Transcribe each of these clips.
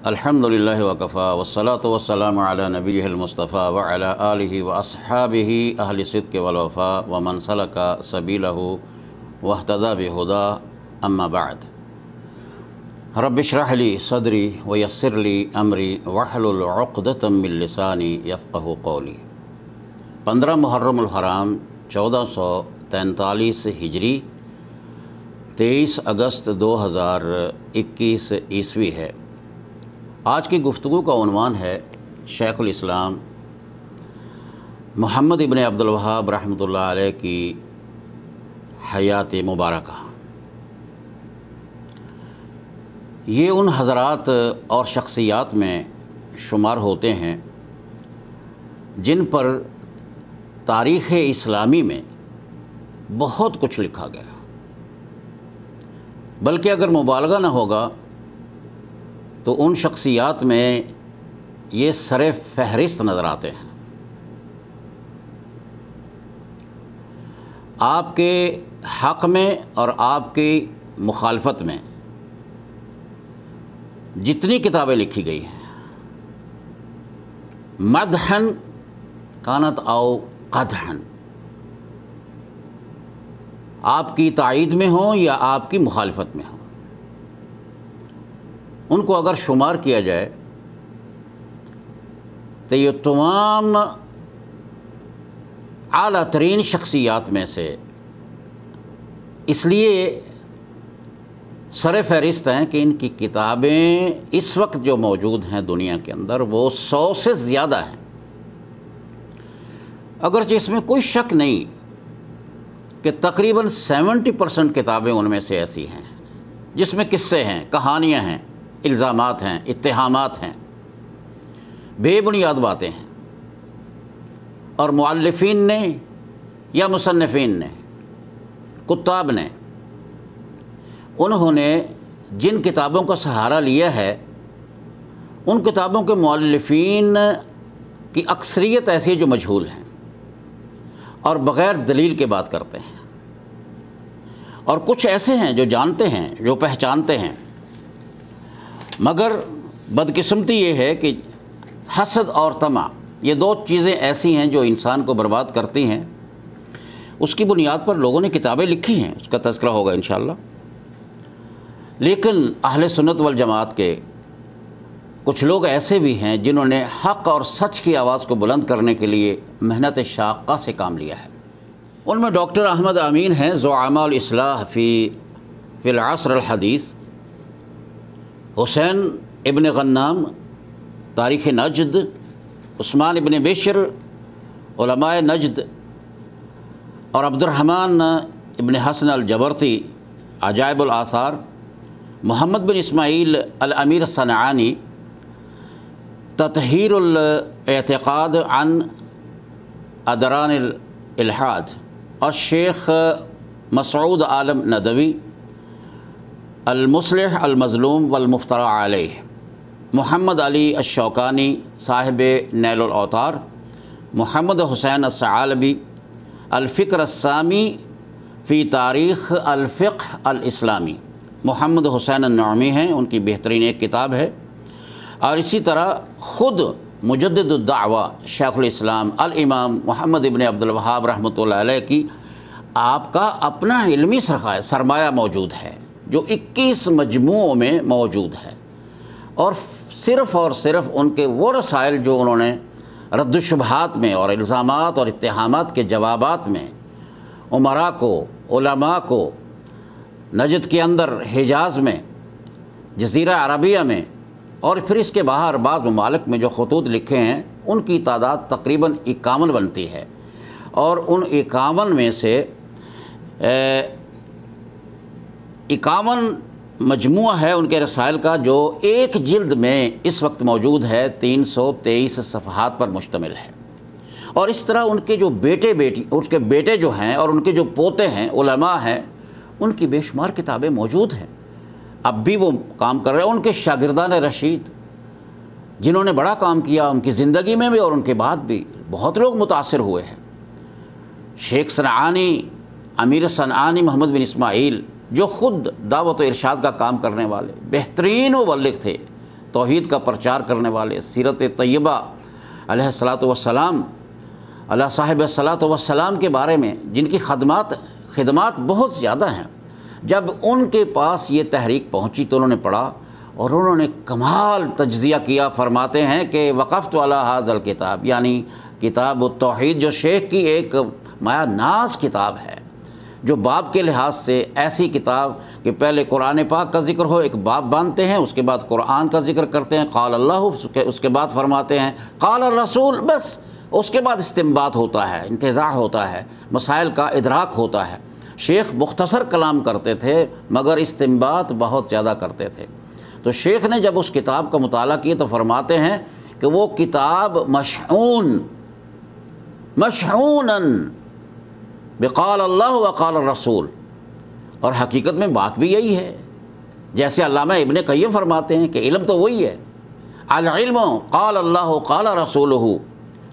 الحمدللہ وکفا والصلاۃ والسلام علی نبیہ المصطفیٰ وعلی آلہ واصحابہ اہل صدق والوفاء ومن سلک سبیلہ واہتدی بہداہ اما بعد۔ رب اشرح لی صدری ویسر لی امری واحلل عقدۃ من لسانی یفقہوا قولی۔ 15 محرم الحرام 1443 ہجری، 23 اگست 2021 عیسوی ہے۔ آج کی گفتگو کا عنوان ہے شیخ الاسلام محمد ابن عبد الوہاب رحمۃ اللہ علیہ کی حیات مبارکہ۔ یہ ان حضرات اور شخصیات میں شمار ہوتے ہیں جن پر تاریخ اسلامی میں بہت کچھ لکھا گیا، بلکہ اگر مبالغہ نہ ہوگا تو ان شخصیات میں یہ سر فہرست نظر آتے ہیں۔ آپ کے حق میں اور آپ کی مخالفت میں جتنی کتابیں لکھی گئی ہیں، مدحن کانت او قدحن، آپ کی تائید میں ہوں یا آپ کی مخالفت میں ہوں، ان کو اگر شمار کیا جائے تو یہ تمام اعلیٰ ترین شخصیات میں سے اس لیے سر فہرست ہیں کہ ان کی کتابیں اس وقت جو موجود ہیں دنیا کے اندر وہ 100 سے زیادہ ہیں۔ اگرچہ اس میں کوئی شک نہیں کہ تقریباً 70% کتابیں ان میں سے ایسی ہیں جس میں قصے ہیں، کہانیاں ہیں، الزامات ہیں، اتہامات ہیں، بے بنیاد باتیں ہیں، اور مؤلفین نے یا مصنفین نے، کتاب نے، انہوں نے جن کتابوں کا سہارا لیا ہے ان کتابوں کے مؤلفین کی اکثریت ایسی ہے جو مجہول ہیں اور بغیر دلیل کے بات کرتے ہیں، اور کچھ ایسے ہیں جو جانتے ہیں، جو پہچانتے ہیں، مگر بدقسمتی یہ ہے کہ حسد اور طمع، یہ دو چیزیں ایسی ہیں جو انسان کو برباد کرتی ہیں۔ اس کی بنیاد پر لوگوں نے کتابیں لکھی ہیں، اس کا تذکرہ ہوگا انشاءاللہ، لیکن اہل سنت والجماعت کے کچھ لوگ ایسے بھی ہیں جنہوں نے حق اور سچ کی آواز کو بلند کرنے کے لیے محنت شاقہ سے کام لیا ہے۔ ان میں ڈاکٹر احمد امین ہیں، زعماء الاصلاح فی العصر الحدیث، حسین ابن غنام تاریخ نجد، عثمان ابن بشر علماء نجد، اور عبد الرحمن ابن حسن الجبرتی عجائب الآثار، محمد بن اسماعیل الامیر الصنعانی تطہیر الاعتقاد عن ادران الالحاد، اور شیخ مسعود عالم ندوی المصلح المظلوم والمفترى علیہ، محمد علی الشوکانی صاحب نیل الاوطار، محمد حسین الثعالبی الفکر السامی فی تاریخ الفقہ الاسلامی، محمد حسین النعمی ہیں، ان کی بہترین ایک کتاب ہے، اور اسی طرح خود مجدد الدعوہ شیخ الاسلام الامام محمد ابن عبد الوہاب رحمۃ اللہ علیہ کی آپ کا اپنا علمی سرمایہ موجود ہے جو 21 مجموعوں میں موجود ہے، اور صرف ان کے وہ رسائل جو انہوں نے رد الشبہات میں اور الزامات اور اتہامات کے جوابات میں امراء کو، علماء کو، نجد کے اندر، حجاز میں، جزیرہ عربیہ میں، اور پھر اس کے باہر بعض ممالک میں جو خطوط لکھے ہیں ان کی تعداد تقریباً 51 بنتی ہے، اور ان 51 میں سے 51 مجموعہ ہے ان کے رسائل کا جو ایک جلد میں اس وقت موجود ہے، 323 صفحات پر مشتمل ہے، اور اس طرح ان کے جو بیٹے جو ہیں اور ان کے جو پوتے ہیں، علماء ہیں، ان کی بے شمار کتابیں موجود ہیں، اب بھی وہ کام کر رہے ہیں۔ ان کے شاگردان رشید جنہوں نے بڑا کام کیا ان کی زندگی میں بھی اور ان کے بعد بھی بہت لوگ متاثر ہوئے ہیں، شیخ صنعانی، امیر صنعانی محمد بن اسماعیل جو خود دعوت و ارشاد کا کام کرنے والے بہترین مبلغ تھے، توحید کا پرچار کرنے والے، سیرت طیبہ علیہ الصلاۃ والسلام، اللہ صاحب الصلاۃ والسلام کے بارے میں جن کی خدمات بہت زیادہ ہیں، جب ان کے پاس یہ تحریک پہنچی تو انہوں نے پڑھا اور انہوں نے کمال تجزیہ کیا۔ فرماتے ہیں کہ وقفت علی ھذا الکتاب، یعنی کتاب التوحید جو شیخ کی ایک مایا ناز کتاب ہے، جو باب کے لحاظ سے ایسی کتاب کہ پہلے قرآن پاک کا ذکر ہو، ایک باب باندھتے ہیں، اس کے بعد قرآن کا ذکر کرتے ہیں، قال اللہ، اس کے بعد فرماتے ہیں قال الرسول، بس اس کے بعد استنباط ہوتا ہے، انتزاع ہوتا ہے، مسائل کا ادراک ہوتا ہے۔ شیخ مختصر کلام کرتے تھے مگر استنباط بہت زیادہ کرتے تھے۔ تو شیخ نے جب اس کتاب کا مطالعہ کیا تو فرماتے ہیں کہ وہ کتاب مشحوناً بقال اللہ وقال الرسول، اور حقیقت میں بات بھی یہی ہے، جیسے علامہ ابن قیم فرماتے ہیں کہ علم تو وہی ہے، العلم قال اللہ قال رسولہ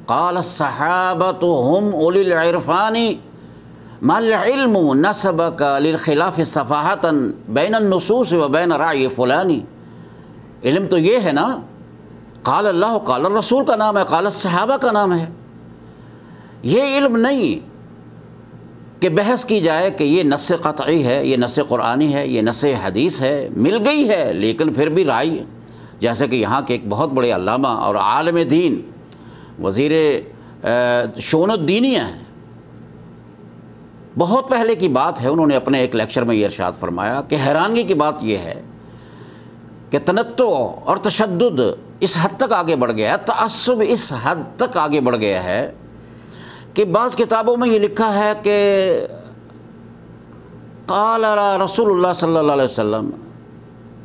قال الصحابۃ ہم اولی العرفان ما العلم نسبک للخلاف صفاحۃ بین النصوص و بین رأی فلانی۔ علم تو یہ ہے نا، قال اللہ قال الرسول کا نام ہے، قال الصحابہ کا نام ہے۔ یہ علم نہیں کہ بحث کی جائے کہ یہ نص قطعی ہے، یہ نص قرآنی ہے، یہ نص حدیث ہے، مل گئی ہے لیکن پھر بھی رائے، جیسے کہ یہاں کے ایک بہت بڑے علامہ اور عالم دین، وزیر شؤون الدینیہ ہیں، بہت پہلے کی بات ہے، انہوں نے اپنے ایک لیکچر میں یہ ارشاد فرمایا کہ حیرانگی کی بات یہ ہے کہ تنطع اور تشدد اس حد تک آگے بڑھ گیا ہے، تعصب اس حد تک آگے بڑھ گیا ہے کہ بعض کتابوں میں یہ لکھا ہے کہ قال رسول اللہ صلی اللہ علیہ وسلم،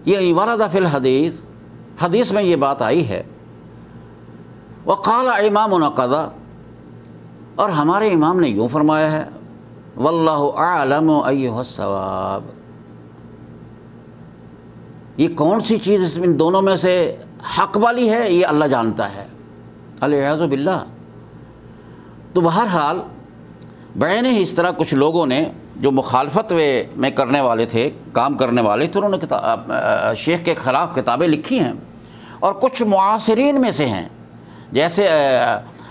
یہ ورد فی الحدیث، حدیث میں یہ بات آئی ہے، وقال امامنا قضا، اور ہمارے امام نے یوں فرمایا ہے، واللہ اعلم ایھا الصواب۔ یہ کون سی چیز اس میں دونوں میں سے حق والی ہے یہ اللہ جانتا ہے، والعیاذ باللہ۔ تو بہرحال بعین ہی اس طرح کچھ لوگوں نے جو مخالفت میں کرنے والے تھے، کام کرنے والے تھے، انہوں نے شیخ کے خلاف کتابیں لکھی ہیں، اور کچھ معاصرین میں سے ہیں، جیسے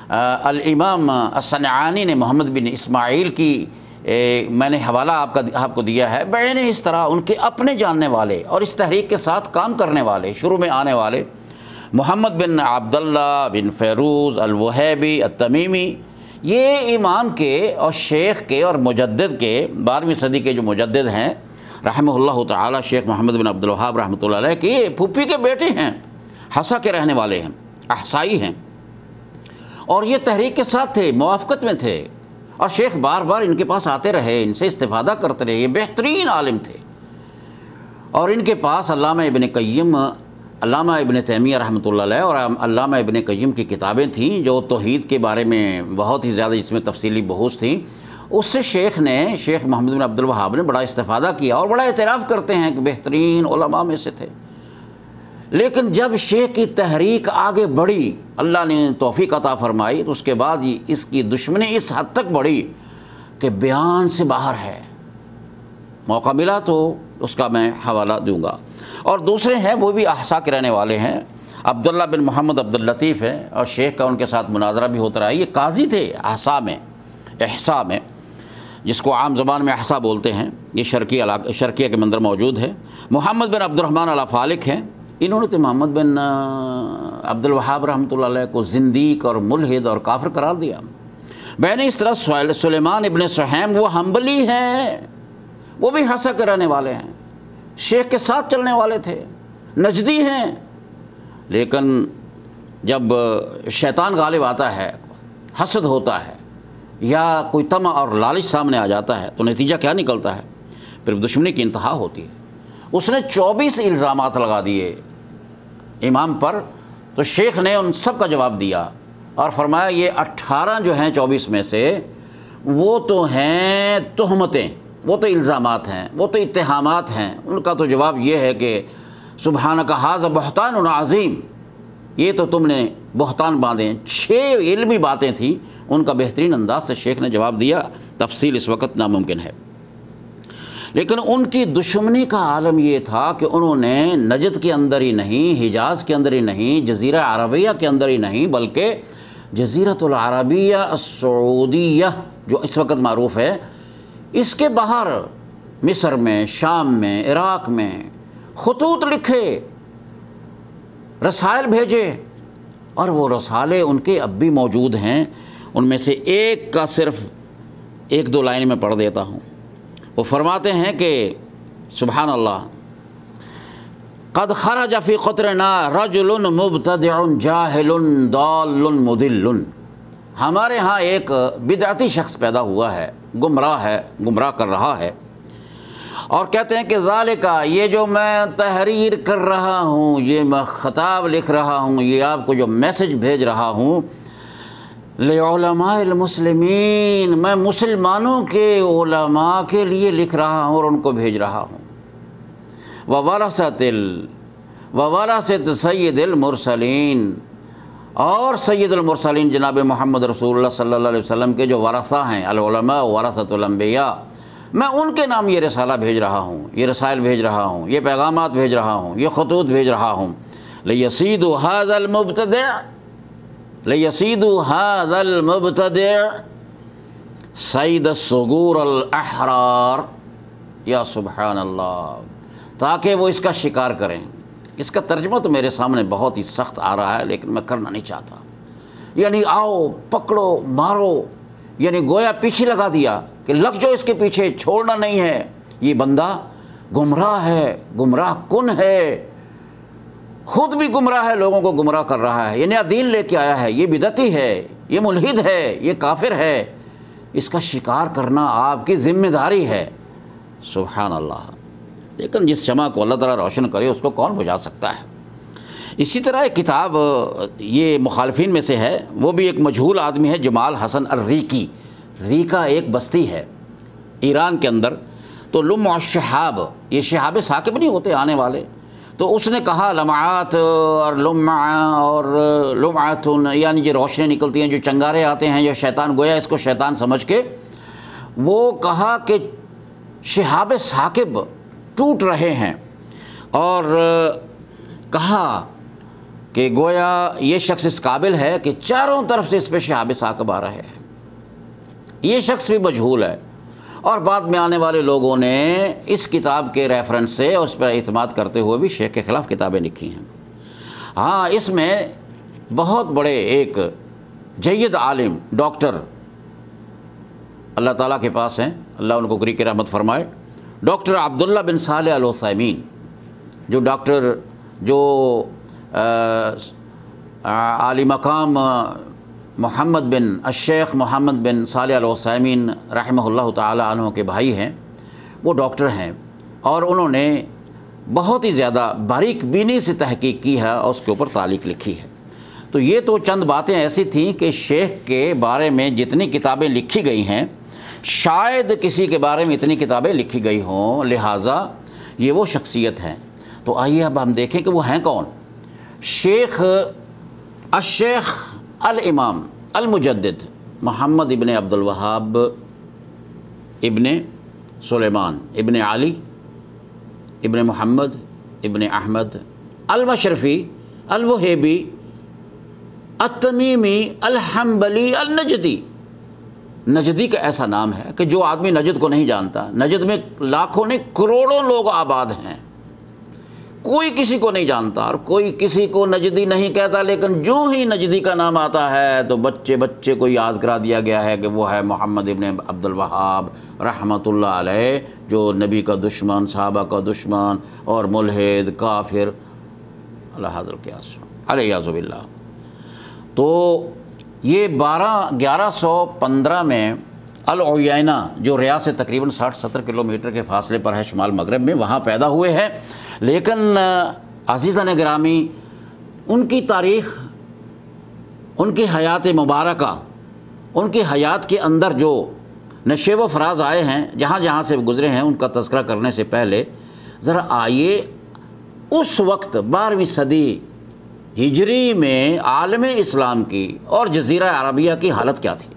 الامام الصنعانی نے محمد بن اسماعیل کی میں نے حوالہ آپ کو دیا ہے، بعین اس طرح ان کے اپنے جاننے والے اور اس تحریک کے ساتھ کام کرنے والے، شروع میں آنے والے، محمد بن عبداللہ بن فیروز الوہیبی التمیمی، یہ امام کے اور شیخ کے اور مجدد کے 12ویں صدی کے جو مجدد ہیں رحمہ اللہ تعالی، شیخ محمد بن عبد الوہاب رحمۃ اللہ علیہ کے پھوپھی کے بیٹے ہیں، حسا کے رہنے والے ہیں، احسائی ہیں، اور یہ تحریک کے ساتھ تھے، موافقت میں تھے، اور شیخ بار بار ان کے پاس آتے رہے، ان سے استفادہ کرتے رہے، یہ بہترین عالم تھے، اور ان کے پاس علامہ ابن قیم، علامہ ابن تیمیہ رحمۃ اللہ علیہ اور علامہ ابن قیم کی کتابیں تھیں جو توحید کے بارے میں بہت ہی زیادہ جس میں تفصیلی بحوث تھیں، اس سے شیخ محمد بن عبد الوہاب نے بڑا استفادہ کیا اور بڑا اعتراف کرتے ہیں کہ بہترین علماء میں سے تھے۔ لیکن جب شیخ کی تحریک آگے بڑھی، اللہ نے توفیق عطا فرمائی، تو اس کے بعد اس کی دشمنی اس حد تک بڑھی کہ بیان سے باہر ہے۔ موقع ملا تو اس کا میں حوالہ دوں گا۔ اور دوسرے ہیں وہ بھی احسا کے رہنے والے ہیں، عبداللہ بن محمد عبداللطیف ہیں، اور شیخ کا ان کے ساتھ مناظرہ بھی ہوتا رہا۔ یہ قاضی تھے احسا میں، جس کو عام زبان میں احسا بولتے ہیں، یہ شرقیہ کے مندر موجود ہے۔ محمد بن عبد الرحمن الافالک ہیں، انہوں نے تو محمد بن عبد الوہاب رحمۃ اللہ علیہ کو زندیق اور ملحد اور کافر قرار دیا۔ میں نے اس طرح سلیمان ابن سہیم وہ حنبلی ہیں، وہ بھی حسا کے رہنے والے ہیں، شیخ کے ساتھ چلنے والے تھے، نجدی ہیں، لیکن جب شیطان غالب آتا ہے، حسد ہوتا ہے یا کوئی طمع اور لالچ سامنے آ جاتا ہے تو نتیجہ کیا نکلتا ہے؟ پھر دشمنی کی انتہا ہوتی ہے۔ اس نے 24 الزامات لگا دیے امام پر، تو شیخ نے ان سب کا جواب دیا اور فرمایا یہ 18 جو ہیں 24 میں سے وہ تو ہیں تہمتیں، وہ تو الزامات ہیں، وہ تو اتہامات ہیں۔ ان کا تو جواب یہ ہے کہ سبحانک ھذا بہتان عظیم، یہ تو تم نے بہتان باندھے۔ 6 علمی باتیں تھیں، ان کا بہترین انداز سے شیخ نے جواب دیا، تفصیل اس وقت ناممکن ہے۔ لیکن ان کی دشمنی کا عالم یہ تھا کہ انہوں نے نجد کے اندر ہی نہیں، حجاز کے اندر ہی نہیں، جزیرہ عربیہ کے اندر ہی نہیں، بلکہ جزیرۃ العربیہ السعودیہ جو اس وقت معروف ہے، اس کے باہر مصر میں، شام میں، عراق میں خطوط لکھے، رسائل بھیجے، اور وہ رسالے ان کے اب بھی موجود ہیں۔ ان میں سے ایک کا صرف ایک دو لائن میں پڑھ دیتا ہوں۔ وہ فرماتے ہیں کہ سبحان اللہ، قد خرج فی قطرنا رجل مبتدع جاہل ضال مضل، ہمارے ہاں ایک بدعتی شخص پیدا ہوا ہے، گمراہ کر رہا ہے، اور کہتے ہیں کہ ذالک، یہ جو میں تحریر کر رہا ہوں، یہ میں خطاب لکھ رہا ہوں، یہ آپ کو جو میسج بھیج رہا ہوں، لعلماء المسلمین، میں مسلمانوں کے علماء کے لیے لکھ رہا ہوں اور ان کو بھیج رہا ہوں، وورثت سید المرسلین، اور سید المرسلین جناب محمد رسول اللہ صلی اللہ علیہ وسلم کے جو ورثہ ہیں، العلماء ورثۃ الانبیاء، میں ان کے نام یہ رسالہ بھیج رہا ہوں، یہ رسائل بھیج رہا ہوں، یہ پیغامات بھیج رہا ہوں، یہ خطوط بھیج رہا ہوں، لیصید ھذا المبتدع، لیصید ھذا المبتدع سید الثغور الاحرار، یا سبحان اللہ، تاکہ وہ اس کا شکار کریں۔ اس کا ترجمہ تو میرے سامنے بہت ہی سخت آ رہا ہے، لیکن میں کرنا نہیں چاہتا۔ یعنی آؤ پکڑو مارو، یعنی گویا پیچھے لگا دیا کہ لگ جو اس کے پیچھے، چھوڑنا نہیں ہے۔ یہ بندہ گمراہ ہے، گمراہ کن ہے، خود بھی گمراہ ہے، لوگوں کو گمراہ کر رہا ہے، یہ نیا دین لے کے آیا ہے، یہ بدعتی ہے، یہ ملحد ہے، یہ کافر ہے، اس کا شکار کرنا آپ کی ذمہ داری ہے۔ سبحان اللہ۔ لیکن جس شمع کو اللہ تعالیٰ روشن کرے اس کو کون بجھا سکتا ہے۔ اسی طرح ایک کتاب یہ مخالفین میں سے ہے، وہ بھی ایک مجہول آدمی ہے، جمال حسن الریکی، ریکا ایک بستی ہے ایران کے اندر، تو لمع الشہاب، یہ شہاب ثاقب نہیں ہوتے آنے والے، تو اس نے کہا لمعات اور لمع اور لمعتن، یعنی جو روشنی نکلتی ہیں، جو چنگارے آتے ہیں، یا شیطان، گویا اس کو شیطان سمجھ کے وہ کہا کہ شہاب ثاقب ٹوٹ رہے ہیں، اور کہا کہ گویا یہ شخص اس قابل ہے کہ چاروں طرف سے اس پہ شہاب ثاقب آ رہے ہیں۔ یہ شخص بھی مجہول ہے، اور بعد میں آنے والے لوگوں نے اس کتاب کے ریفرنس سے اس پر اعتماد کرتے ہوئے بھی شیخ کے خلاف کتابیں لکھی ہیں۔ ہاں، اس میں بہت بڑے ایک جید عالم ڈاکٹر اللہ تعالیٰ کے پاس ہیں، اللہ ان کو گری کی رحمت فرمائے، ڈاکٹر عبداللہ بن صالح العثیمین، جو ڈاکٹر جو عالی مقام محمد بن الشیخ محمد بن صالح العثیمین رحمہ اللہ تعالی عنہ کے بھائی ہیں، وہ ڈاکٹر ہیں، اور انہوں نے بہت ہی زیادہ باریک بینی سے تحقیق کی ہے اور اس کے اوپر تعلیق لکھی ہے۔ تو یہ تو چند باتیں ایسی تھیں کہ شیخ کے بارے میں جتنی کتابیں لکھی گئی ہیں، شاید کسی کے بارے میں اتنی کتابیں لکھی گئی ہوں، لہٰذا یہ وہ شخصیت ہیں۔ تو آئیے اب ہم دیکھیں کہ وہ ہیں کون۔ شیخ الشیخ الامام المجدد محمد ابن عبد الوہاب ابن سلیمان ابن علی ابن محمد ابن احمد المشرفی الوہیبی التمیمی الحنبلی النجدی۔ نجدی کا ایسا نام ہے کہ جو آدمی نجد کو نہیں جانتا، نجد میں لاکھوں نہیں کروڑوں لوگ آباد ہیں، کوئی کسی کو نہیں جانتا اور کوئی کسی کو نجدی نہیں کہتا، لیکن جو ہی نجدی کا نام آتا ہے تو بچے بچے کو یاد کرا دیا گیا ہے کہ وہ ہے محمد ابن عبد الوہاب رحمۃ اللہ علیہ، جو نبی کا دشمن، صحابہ کا دشمن اور ملحد کافر اللہ حضر کے علیہ باللہ۔ تو یہ 1115 میں العینہ، جو ریاض سے تقریباً 60-70 کلومیٹر کے فاصلے پر ہے شمال مغرب میں، وہاں پیدا ہوئے ہیں۔ لیکن عزیزان گرامی، ان کی تاریخ، ان کی حیات مبارکہ، ان کی حیات کے اندر جو نشیب و فراز آئے ہیں، جہاں جہاں سے گزرے ہیں، ان کا تذکرہ کرنے سے پہلے ذرا آئیے اس وقت 12ویں صدی ہجری میں عالم اسلام کی اور جزیرہ عربیہ کی حالت کیا تھی،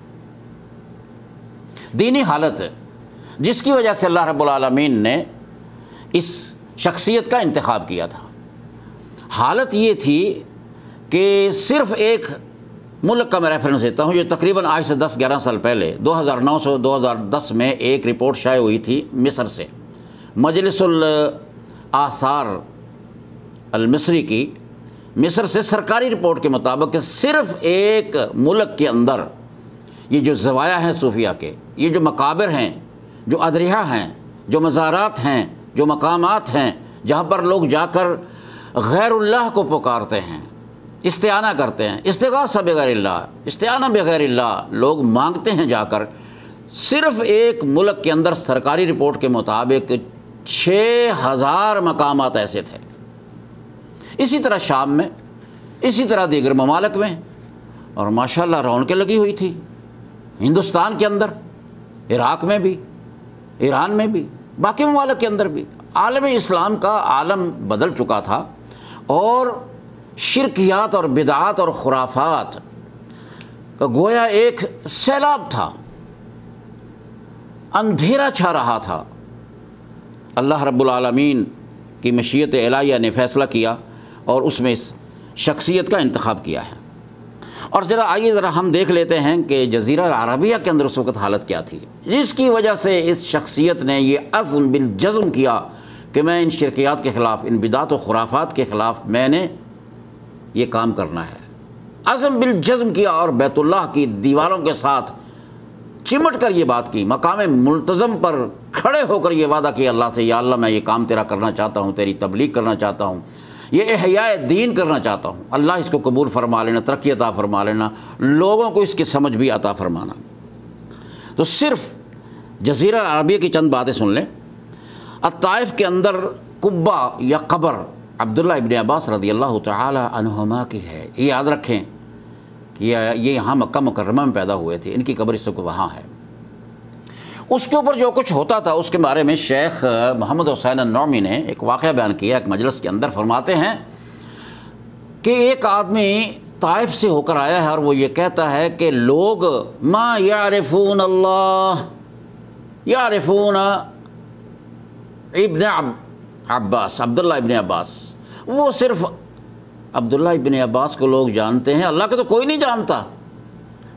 دینی حالت۔ جس کی وجہ سے اللہ رب العالمین نے اس شخصیت کا انتخاب کیا تھا۔ حالت یہ تھی کہ صرف ایک ملک کا میں ریفرنس دیتا ہوں، جو تقریباً آج سے 10-11 سال پہلے 2009-2010 میں ایک رپورٹ شائع ہوئی تھی مصر سے، مجلس الآثار المصری کی، مصر سے سرکاری رپورٹ کے مطابق کہ صرف ایک ملک کے اندر یہ جو زوایا ہیں صوفیہ کے، یہ جو مقابر ہیں، جو اضرحہ ہیں، جو مزارات ہیں، جو مقامات ہیں جہاں پر لوگ جا کر غیر اللہ کو پکارتے ہیں، استعانہ کرتے ہیں، استغاثہ بغیر اللہ، استعانہ بغیر اللہ لوگ مانگتے ہیں جا کر، صرف ایک ملک کے اندر سرکاری رپورٹ کے مطابق 6000 مقامات ایسے تھے۔ اسی طرح شام میں، اسی طرح دیگر ممالک میں، اور ماشاءاللہ رونقیں لگی ہوئی تھی ہندوستان کے اندر، عراق میں بھی، ایران میں بھی، باقی ممالک کے اندر بھی۔ عالم اسلام کا عالم بدل چکا تھا اور شرکیات اور بدعات اور خرافات کا گویا ایک سیلاب تھا، اندھیرا چھا رہا تھا۔ اللہ رب العالمین کی مشیت الہیہ نے فیصلہ کیا اور اس میں اس شخصیت کا انتخاب کیا ہے۔ اور آئیے ذرا ہم دیکھ لیتے ہیں کہ جزیرہ عربیہ کے اندر اس وقت حالت کیا تھی، جس کی وجہ سے اس شخصیت نے یہ عزم بالجزم کیا کہ میں ان شرکیات کے خلاف، ان بدعات و خرافات کے خلاف میں نے یہ کام کرنا ہے۔ عزم بالجزم کیا اور بیت اللہ کی دیواروں کے ساتھ چمٹ کر یہ بات کی، مقام ملتزم پر کھڑے ہو کر یہ وعدہ کیا اللہ سے، یا اللہ میں یہ کام تیرا کرنا چاہتا ہوں، تیری تبلیغ کرنا چاہتا ہوں، یہ احیاء دین کرنا چاہتا ہوں، اللہ اس کو قبول فرما لینا، ترقی عطا فرما لینا، لوگوں کو اس کی سمجھ بھی عطا فرمانا۔ تو صرف جزیرہ عربیہ کی چند باتیں سن لیں۔ الطائف کے اندر قبہ یا قبر عبداللہ ابن عباس رضی اللہ تعالی عنہما کی ہے، یہ یاد رکھیں کہ یہ یہاں مکہ مکرمہ میں پیدا ہوئے تھے، ان کی قبر اس وقت وہاں ہے۔ اس کے اوپر جو کچھ ہوتا تھا اس کے بارے میں شیخ محمد حسین النعمی نے ایک واقعہ بیان کیا ایک مجلس کے اندر۔ فرماتے ہیں کہ ایک آدمی طائف سے ہو کر آیا ہے اور وہ یہ کہتا ہے کہ لوگ ما یعرفون اللہ یعرفون ابن عباس، عبداللہ ابن عباس، وہ صرف عبداللہ ابن عباس کو لوگ جانتے ہیں، اللہ کو تو کوئی نہیں جانتا۔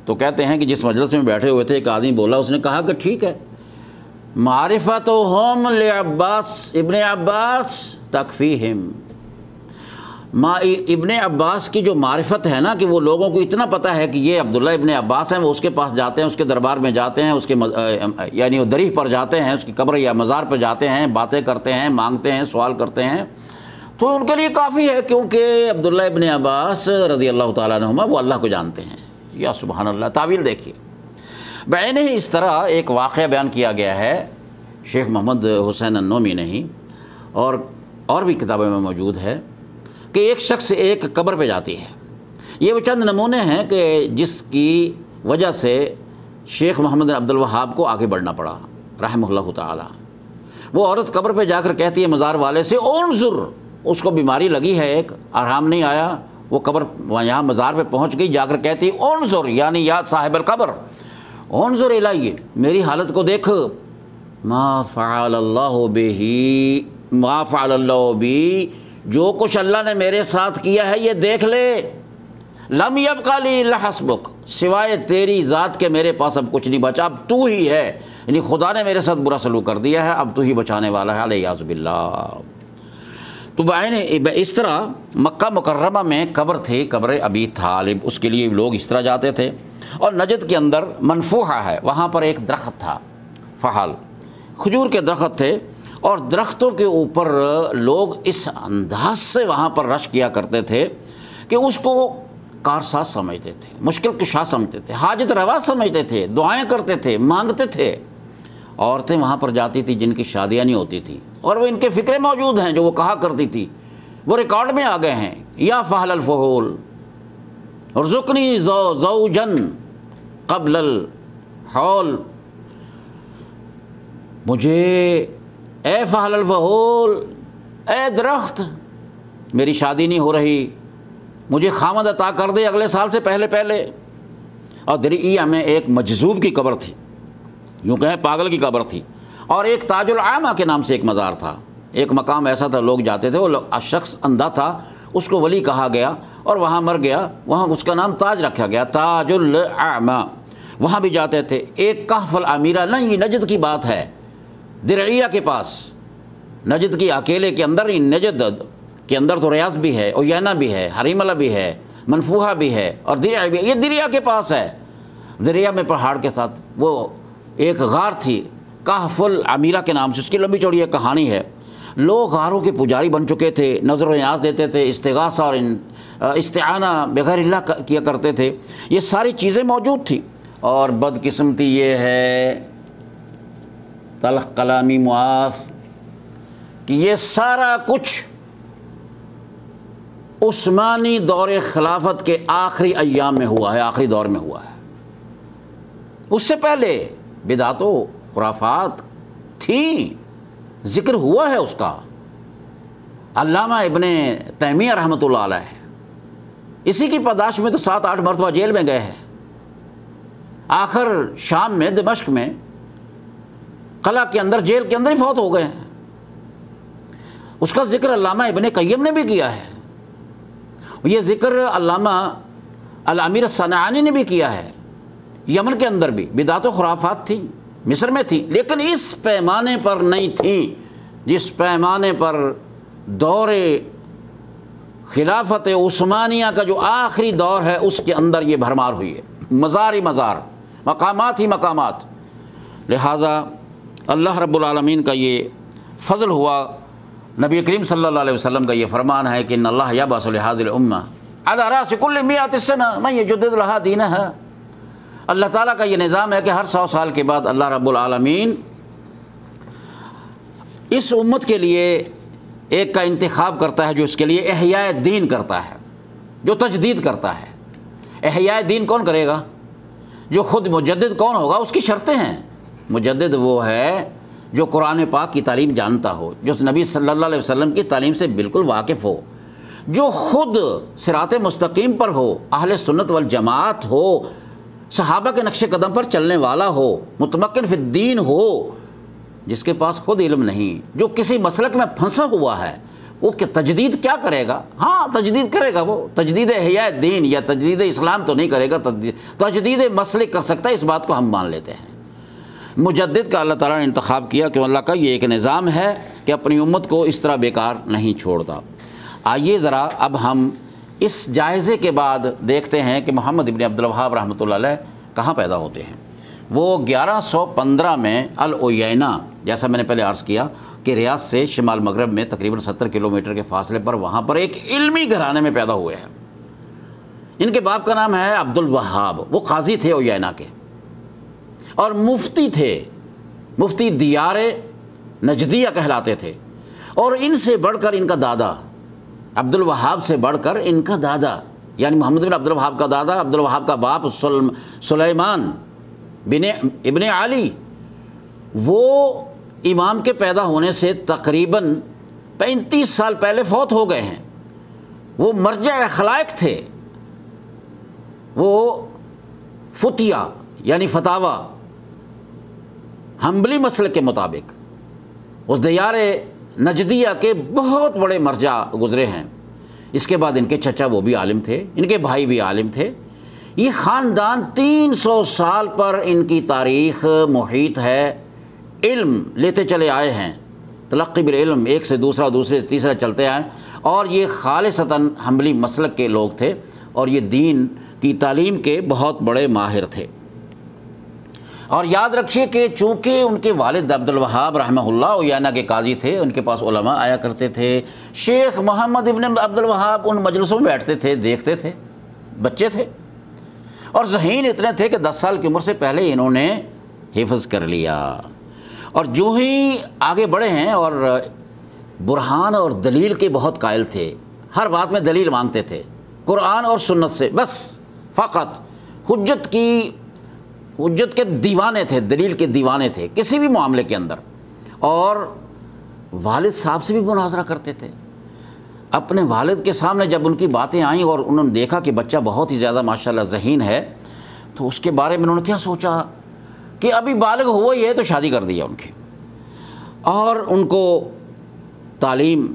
تو کہتے ہیں کہ جس مجلس میں بیٹھے ہوئے تھے ایک آدمی بولا، اس نے کہا کہ ٹھیک ہے، معرفتہم لعباس ابن عباس تکفیہم، ابن عباس کی جو معرفت ہے نا، کہ وہ لوگوں کو اتنا پتہ ہے کہ یہ عبداللہ ابن عباس ہیں، وہ اس کے پاس جاتے ہیں، اس کے دربار میں جاتے ہیں، اس کے یعنی وہ دریح پر جاتے ہیں، اس کی قبر یا مزار پر جاتے ہیں، باتیں کرتے ہیں، مانگتے ہیں، سوال کرتے ہیں، تو ان کے لیے کافی ہے، کیونکہ عبداللہ ابن عباس رضی اللہ تعالیٰ عنہما وہ اللہ کو جانتے ہیں۔ یا سبحان اللہ، تعبیر دیکھیے۔ بعینہ ہی اس طرح ایک واقعہ بیان کیا گیا ہے شیخ محمد حسین النعمی نے ہی، اور بھی کتابوں میں موجود ہے، کہ ایک شخص ایک قبر پہ جاتی ہے۔ یہ وہ چند نمونے ہیں کہ جس کی وجہ سے شیخ محمد عبد الوہاب کو آگے بڑھنا پڑا رحمہ اللہ تعالی۔ وہ عورت قبر پہ جا کر کہتی ہے مزار والے سے، انظر، اس کو بیماری لگی ہے، ایک آرام نہیں آیا، وہ قبر یہاں مزار پہ پہنچ گئی، جا کر کہتی انظر، یعنی یا صاحب القبر انظر الیہ، میری حالت کو دیکھ، ما فعل اللہ بہ، ما فعل اللہ بی، جو کچھ اللہ نے میرے ساتھ کیا ہے یہ دیکھ لے، لم یبق لی الا حسبک، سوائے تیری ذات کے میرے پاس اب کچھ نہیں بچا، اب تو ہی ہے، یعنی خدا نے میرے ساتھ برا سلوک کر دیا ہے، اب تو ہی بچانے والا ہے، علیہ باللہ۔ تو اس طرح مکہ مکرمہ میں قبر تھی، قبر ابی طالب، اس کے لیے لوگ اس طرح جاتے تھے۔ اور نجد کے اندر منفوحہ ہے، وہاں پر ایک درخت تھا، فحال، کھجور کے درخت تھے، اور درختوں کے اوپر لوگ اس انداز سے وہاں پر رش کیا کرتے تھے کہ اس کو کارساز سمجھتے تھے، مشکل کشا سمجھتے تھے، حاجت روا سمجھتے تھے، دعائیں کرتے تھے، مانگتے تھے۔ عورتیں وہاں پر جاتی تھی جن کی شادیاں نہیں ہوتی تھی، اور وہ ان کے فکرے موجود ہیں جو وہ کہا کرتی تھی، وہ ریکارڈ میں آ گئے ہیں، یا فحل الفحول ارزقنی زوجن قبل الحول، مجھے اے فحل الفحول، اے درخت، میری شادی نہیں ہو رہی، مجھے خامد عطا کر دے اگلے سال سے پہلے پہلے۔ اور درعیہ میں ایک مجذوب کی قبر تھی، یوں کہیں پاگل کی قبر تھی، اور ایک تاج العامہ کے نام سے ایک مزار تھا، ایک مقام ایسا تھا لوگ جاتے تھے، وہ شخص اندھا تھا، اس کو ولی کہا گیا اور وہاں مر گیا، وہاں اس کا نام تاج رکھا گیا، تاج العامہ، وہاں بھی جاتے تھے۔ ایک کہف العمیرہ، نہیں یہ نجد کی بات ہے، درعیہ کے پاس، نجد کی اکیلے کے اندر، نجد کے اندر تو ریاض بھی ہے، اویینہ بھی ہے، حریملہ بھی ہے، منفوحہ بھی ہے اور درعیہ بھی ہے، یہ درعیہ کے پاس ہے۔ درعیہ میں پہاڑ کے ساتھ وہ ایک غار تھی کہف العمیرہ کے نام سے، اس کی لمبی چوڑی ایک کہانی ہے۔ لوگ غاروں کے پجاری بن چکے تھے، نظر و نیاز دیتے تھے، استغاثہ اور استعانہ بغیر اللہ کیا کرتے تھے، یہ ساری چیزیں موجود تھیں۔ اور بدقسمتی یہ ہے، تلخ کلامی معاف، کہ یہ سارا کچھ عثمانی دور خلافت کے آخری ایام میں ہوا ہے، آخری دور میں ہوا ہے۔ اس سے پہلے بدعت و خرافات تھیں، ذکر ہوا ہے اس کا، علامہ ابن تیمیہ رحمۃ اللہ علیہ اسی کی پاداش میں تو 7-8 مرتبہ جیل میں گئے ہیں، آخر شام میں، دمشق میں قلعہ کے اندر، جیل کے اندر ہی فوت ہو گئے ہیں۔ اس کا ذکر علامہ ابن قیم نے بھی کیا ہے، یہ ذکر علامہ الامیر الصنعانی نے بھی کیا ہے۔ یمن کے اندر بھی بدعت و خرافات تھیں، مصر میں تھی، لیکن اس پیمانے پر نہیں تھیں جس پیمانے پر دور خلافت عثمانیہ کا جو آخری دور ہے اس کے اندر یہ بھرمار ہوئی ہے، مزار ہی مزار، مقامات ہی مقامات۔ لہٰذا اللہ رب العالمین کا یہ فضل ہوا، نبی کریم صلی اللہ علیہ وسلم کا یہ فرمان ہے کہ ان اللہ یبعث لہذه الامہ علی رأس کل 100 سنہ من یجدد لها دینها۔ اللہ تعالیٰ کا یہ نظام ہے کہ ہر 100 سال کے بعد اللہ رب العالمین اس امت کے لیے ایک کا انتخاب کرتا ہے جو اس کے لیے احیاء دین کرتا ہے، جو تجدید کرتا ہے۔ احیاء دین کون کرے گا؟ جو خود مجدد کون ہوگا؟ اس کی شرطیں ہیں۔ مجدد وہ ہے جو قرآن پاک کی تعلیم جانتا ہو، جو نبی صلی اللہ علیہ وسلم کی تعلیم سے بالکل واقف ہو، جو خود صراط مستقیم پر ہو، اہل سنت والجماعت ہو، صحابہ کے نقش قدم پر چلنے والا ہو، متمکن فی الدین ہو، جس کے پاس خود علم نہیں، جو کسی مسلک میں پھنسا ہوا ہے، وہ کہ تجدید کیا کرے گا؟ ہاں تجدید کرے گا، وہ تجدید احیاء دین یا تجدید اسلام تو نہیں کرے گا، تجدید مسلک کر سکتا ہے، اس بات کو ہم مان لیتے ہیں۔ مجدد کا اللہ تعالیٰ نے انتخاب کیا کہ اللہ کا یہ ایک نظام ہے کہ اپنی امت کو اس طرح بیکار نہیں چھوڑتا۔ آئیے ذرا اب ہم اس جائزے کے بعد دیکھتے ہیں کہ محمد ابن عبد الوہاب رحمۃ اللہ علیہ کہاں پیدا ہوتے ہیں۔ وہ 1115 میں الاویینہ، جیسا میں نے پہلے عرض کیا کہ ریاض سے شمال مغرب میں تقریباً 70 کلومیٹر کے فاصلے پر، وہاں پر ایک علمی گھرانے میں پیدا ہوئے ہیں۔ ان کے باپ کا نام ہے عبد الوہاب، وہ قاضی تھے اویینہ کے اور مفتی تھے، مفتی دیار نجدیہ کہلاتے تھے۔ اور ان سے بڑھ کر ان کا دادا، عبد الوہاب سے بڑھ کر ان کا دادا، یعنی محمد بن عبد الوہاب کا دادا، عبد الوہاب کا باپ سلیمان بن ابن علی، وہ امام کے پیدا ہونے سے تقریباً 35 سال پہلے فوت ہو گئے ہیں۔ وہ مرجع خلائق تھے، وہ فتیہ یعنی فتاوی حنبلی مسلک کے مطابق اس دیار نجدیہ کے بہت بڑے مرجع گزرے ہیں۔ اس کے بعد ان کے چچا وہ بھی عالم تھے، ان کے بھائی بھی عالم تھے۔ یہ خاندان 300 سال پر ان کی تاریخ محیط ہے، علم لیتے چلے آئے ہیں، تلقی بالعلم، ایک سے دوسرا، دوسرے سے تیسرا چلتے آئے، اور یہ خالصتاً حنبلی مسلک کے لوگ تھے اور یہ دین کی تعلیم کے بہت بڑے ماہر تھے۔ اور یاد رکھیے کہ چونکہ ان کے والد عبد الوہاب رحمہ اللہ اویینہ کے قاضی تھے، ان کے پاس علماء آیا کرتے تھے، شیخ محمد ابن عبد الوہاب ان مجلسوں میں بیٹھتے تھے، دیکھتے تھے، بچے تھے اور ذہین اتنے تھے کہ 10 سال کی عمر سے پہلے انہوں نے حفظ کر لیا۔ اور جو ہی آگے بڑھے ہیں اور برہان اور دلیل کے بہت قائل تھے، ہر بات میں دلیل مانگتے تھے، قرآن اور سنت سے بس، فقط حجت کے دیوانے تھے، دلیل کے دیوانے تھے کسی بھی معاملے کے اندر۔ اور والد صاحب سے بھی مناظرہ کرتے تھے۔ اپنے والد کے سامنے جب ان کی باتیں آئیں اور انہوں نے دیکھا کہ بچہ بہت ہی زیادہ ماشاءاللہ ذہین ہے، تو اس کے بارے میں انہوں نے کیا سوچا کہ ابھی بالغ ہوا ہی ہے تو شادی کر دیا ان کی۔ اور ان کو تعلیم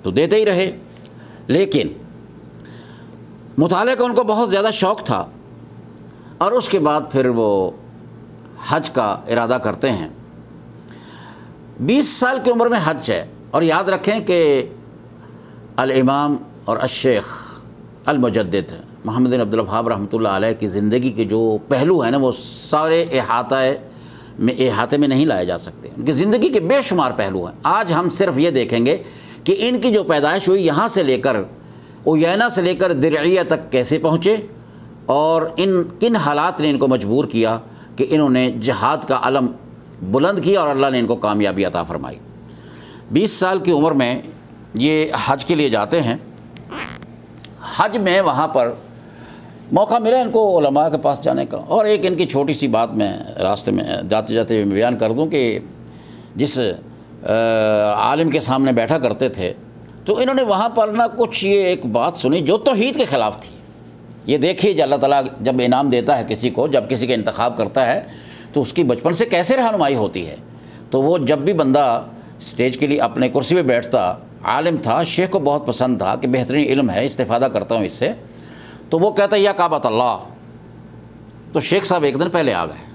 تو دیتے ہی رہے، لیکن مطالعے کا ان کو بہت زیادہ شوق تھا، اور اس کے بعد پھر وہ حج کا ارادہ کرتے ہیں۔ 20 سال کی عمر میں حج ہے، اور یاد رکھیں کہ الامام اور الشیخ المجدد محمد بن عبد الوہاب رحمۃ اللہ علیہ کی زندگی کے جو پہلو ہیں نا، وہ سارے احاطے میں نہیں لائے جا سکتے۔ ان کی زندگی کے بے شمار پہلو ہیں۔ آج ہم صرف یہ دیکھیں گے کہ ان کی جو پیدائش ہوئی یہاں سے لے کر اویینہ سے لے کر درعیہ تک کیسے پہنچے، اور کن حالات نے ان کو مجبور کیا کہ انہوں نے جہاد کا علم بلند کیا اور اللہ نے ان کو کامیابی عطا فرمائی۔ 20 سال کی عمر میں یہ حج کے لیے جاتے ہیں۔ حج میں وہاں پر موقع ملا ان کو علماء کے پاس جانے کا، اور ایک ان کی چھوٹی سی بات میں راستے میں جاتے جاتے بیان کر دوں کہ جس عالم کے سامنے بیٹھا کرتے تھے تو انہوں نے وہاں پر نہ کچھ یہ ایک بات سنی جو توحید کے خلاف تھی۔ یہ دیکھیے کہ اللہ تعالیٰ جب انعام دیتا ہے کسی کو، جب کسی کا انتخاب کرتا ہے تو اس کی بچپن سے کیسے رہنمائی ہوتی ہے۔ تو وہ جب بھی بندہ اسٹیج کے لیے اپنے کرسی پہ بیٹھتا، عالم تھا، شیخ کو بہت پسند تھا کہ بہترین علم ہے، استفادہ کرتا ہوں اس سے، تو وہ کہتا ہے یا کعبۃ اللہ۔ تو شیخ صاحب ایک دن پہلے آ گئے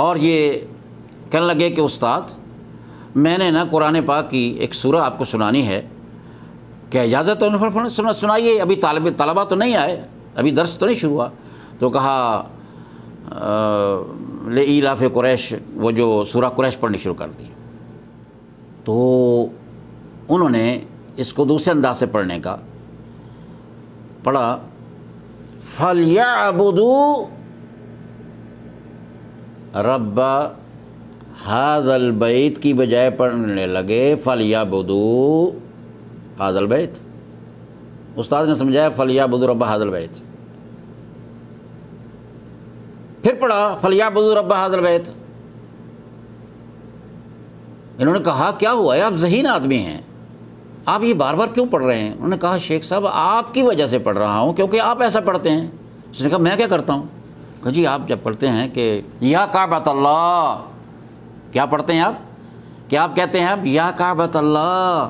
اور یہ کہنے لگے کہ استاد میں نے نا قرآن پاک کی ایک سورہ آپ کو سنانی ہے، کیا اجازت ہے؟ سنائیے، ابھی طلبہ تو نہیں آئے، ابھی درس تو نہیں شروع ہوا۔ تو کہا لإیلاف قریش، وہ جو سورہ قریش پڑھنی شروع کر دی۔ تو انہوں نے اس کو دوسرے انداز سے پڑھنے کا پڑھا، فَلْيَعْبُدُوا رَبَّ هَذَا الْبَيْتِ کی بجائے پڑھنے لگے فَلْيَعْبُدُوا هَذَا الْبَيْتِ۔ استاد نے سمجھایا فَلْيَعْبُدُوا رَبَّ هَذَا الْبَيْتِ، پھر پڑھا فَلْيَعْبُدُوا رَبَّ هَذَا الْبَيْتِ۔ انہوں نے کہا کیا ہوا ہے، آپ ذہین آدمی ہیں، آپ یہ بار بار کیوں پڑھ رہے ہیں؟ انہوں نے کہا شیخ صاحب آپ کی وجہ سے پڑھ رہا ہوں، کیونکہ آپ ایسا پڑھتے ہیں۔ اس نے کہا میں کیا کرتا ہوں؟ کہا جی آپ جب پڑھتے ہیں کہ یا کعبۃ اللہ، کیا پڑھتے ہیں آپ؟ کیا آپ کہتے ہیں آپ یا کعبۃ اللہ؟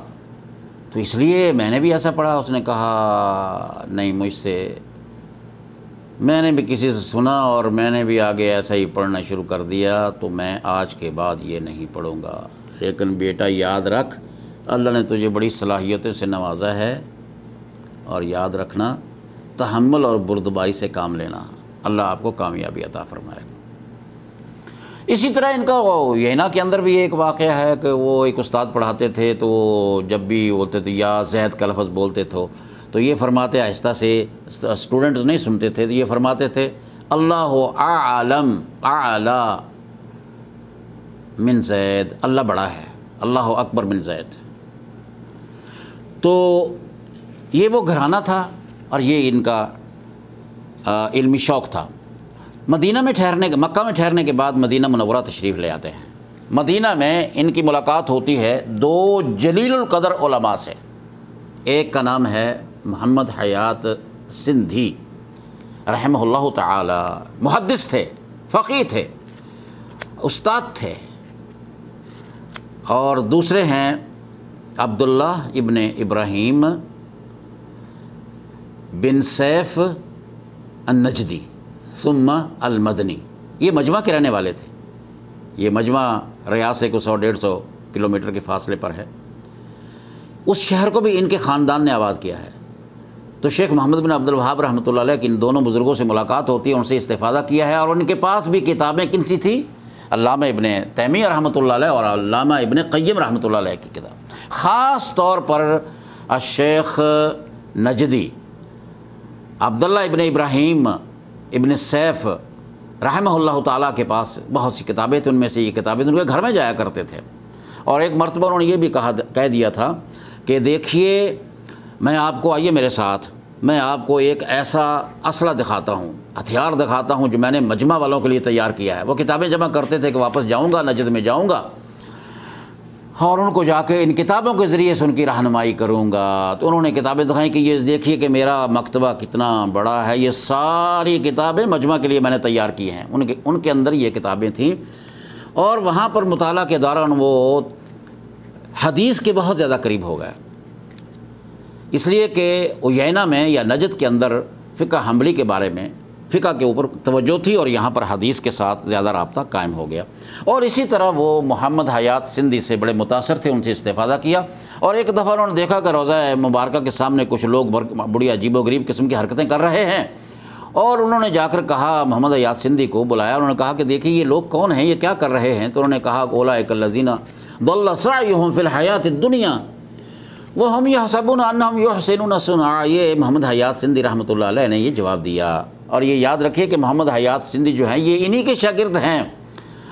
تو اس لیے میں نے بھی ایسا پڑھا۔ اس نے کہا نہیں، مجھ سے، میں نے بھی کسی سے سنا اور میں نے بھی آگے ایسا ہی پڑھنا شروع کر دیا، تو میں آج کے بعد یہ نہیں پڑھوں گا۔ لیکن بیٹا یاد رکھ، اللہ نے تجھے بڑی صلاحیتوں سے نوازا ہے، اور یاد رکھنا تحمل اور بردباری سے کام لینا، اللہ آپ کو کامیابی عطا فرمائے گا۔ اسی طرح ان کا یینا کے اندر بھی ایک واقعہ ہے کہ وہ ایک استاد پڑھاتے تھے، تو جب بھی بولتے تھے یا زید کا لفظ بولتے تو یہ فرماتے آہستہ سے، اسٹوڈنٹس نہیں سنتے تھے، تو یہ فرماتے تھے اللہ اعلم اعلی من زید، اللہ بڑا ہے، اللہ اکبر من زید۔ تو یہ وہ گھرانہ تھا اور یہ ان کا علمی شوق تھا۔ مدینہ میں مکہ میں ٹھہرنے کے بعد مدینہ منورہ تشریف لے آتے ہیں۔ مدینہ میں ان کی ملاقات ہوتی ہے دو جلیل القدر علماء سے۔ ایک کا نام ہے محمد حیات سندھی رحمہ اللہ تعالی، محدث تھے، فقیہ تھے، استاد تھے، اور دوسرے ہیں عبداللہ ابن ابراہیم بن سیف النجدی ثم المدنی۔ یہ مجمع کے رہنے والے تھے۔ یہ مجمع ریاض سے کو 100-150 کلومیٹر کے فاصلے پر ہے۔ اس شہر کو بھی ان کے خاندان نے آباد کیا ہے۔ تو شیخ محمد بن عبد الوہاب رحمۃ اللہ علیہ کی ان دونوں بزرگوں سے ملاقات ہوتی ہے، ان سے استفادہ کیا ہے، اور ان کے پاس بھی کتابیں کن سی تھی؟ علامہ ابن تیمیہ رحمۃ اللہ علیہ اور علامہ ابن قیم رحمۃ اللہ علیہ کی کتاب، خاص طور پر الشیخ نجدی عبداللہ ابن ابراہیم ابن سیف رحمہ اللہ تعالیٰ کے پاس بہت سی کتابیں تھیں۔ ان میں سے یہ کتابیں ان کے گھر میں جایا کرتے تھے، اور ایک مرتبہ انہوں نے یہ بھی کہہ دیا تھا کہ دیکھیے میں آپ کو، آئیے میرے ساتھ، میں آپ کو ایک ایسا اسلحہ دکھاتا ہوں، ہتھیار دکھاتا ہوں جو میں نے مجمع والوں کے لیے تیار کیا ہے۔ وہ کتابیں جمع کرتے تھے کہ واپس جاؤں گا، نجد میں جاؤں گا اور ان کو جا کے ان کتابوں کے ذریعے سے ان کی رہنمائی کروں گا۔ تو انہوں نے کتابیں دکھائیں کہ یہ دیکھیے کہ میرا مکتبہ کتنا بڑا ہے، یہ ساری کتابیں مجمع کے لیے میں نے تیار کی ہیں۔ ان کے اندر یہ کتابیں تھیں، اور وہاں پر مطالعہ کے دوران وہ حدیث کے بہت زیادہ قریب ہو گئے، اس لیے کہ عیینہ میں یا نجد کے اندر فقہ حنبلی کے بارے میں فقہ کے اوپر توجہ تھی، اور یہاں پر حدیث کے ساتھ زیادہ رابطہ قائم ہو گیا۔ اور اسی طرح وہ محمد حیات سندھی سے بڑے متاثر تھے، ان سے استفادہ کیا، اور ایک دفعہ انہوں نے دیکھا کہ روضہ مبارکہ کے سامنے کچھ لوگ بڑی عجیب و غریب قسم کی حرکتیں کر رہے ہیں، اور انہوں نے جا کر کہا، محمد حیات سندھی کو بلایا، انہوں نے کہا کہ دیکھیے یہ لوگ کون ہیں، یہ کیا کر رہے ہیں؟ تو انہوں نے کہا اولئک الذین ضل سعیہم فی الحیاۃ الدنیا وہم یحسبون انہم یحسنون صنعا۔ یہ محمد حیات سندھی رحمۃ اللہ علیہ نے یہ جواب دیا، اور یہ یاد رکھیے کہ محمد حیات سندھی جو ہیں یہ انہی کے شاگرد ہیں۔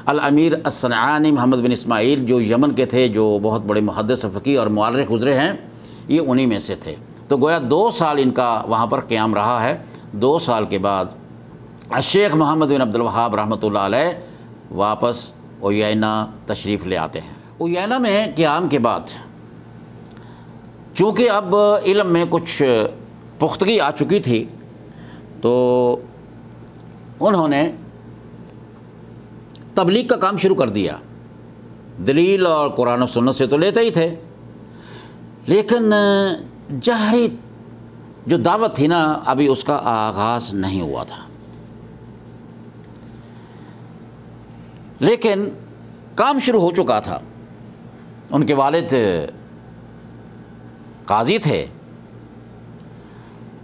الامیر الصنعانی محمد بن اسماعیل جو یمن کے تھے، جو بہت بڑے محدث فقیہ اور مورخ گزرے ہیں، یہ انہی میں سے تھے۔ تو گویا 2 سال ان کا وہاں پر قیام رہا ہے۔ 2 سال کے بعد الشیخ محمد بن عبدالوہاب رحمۃ اللہ علیہ واپس عیینہ تشریف لے آتے ہیں۔ عیینہ میں قیام کے بعد چونکہ اب علم میں کچھ پختگی آ چکی تھی، تو انہوں نے تبلیغ کا کام شروع کر دیا۔ دلیل اور قرآن و سنت سے تو لیتے ہی تھے، لیکن جہری جو دعوت تھی نا، ابھی اس کا آغاز نہیں ہوا تھا۔ لیکن کام شروع ہو چکا تھا۔ ان کے والد قاضی تھے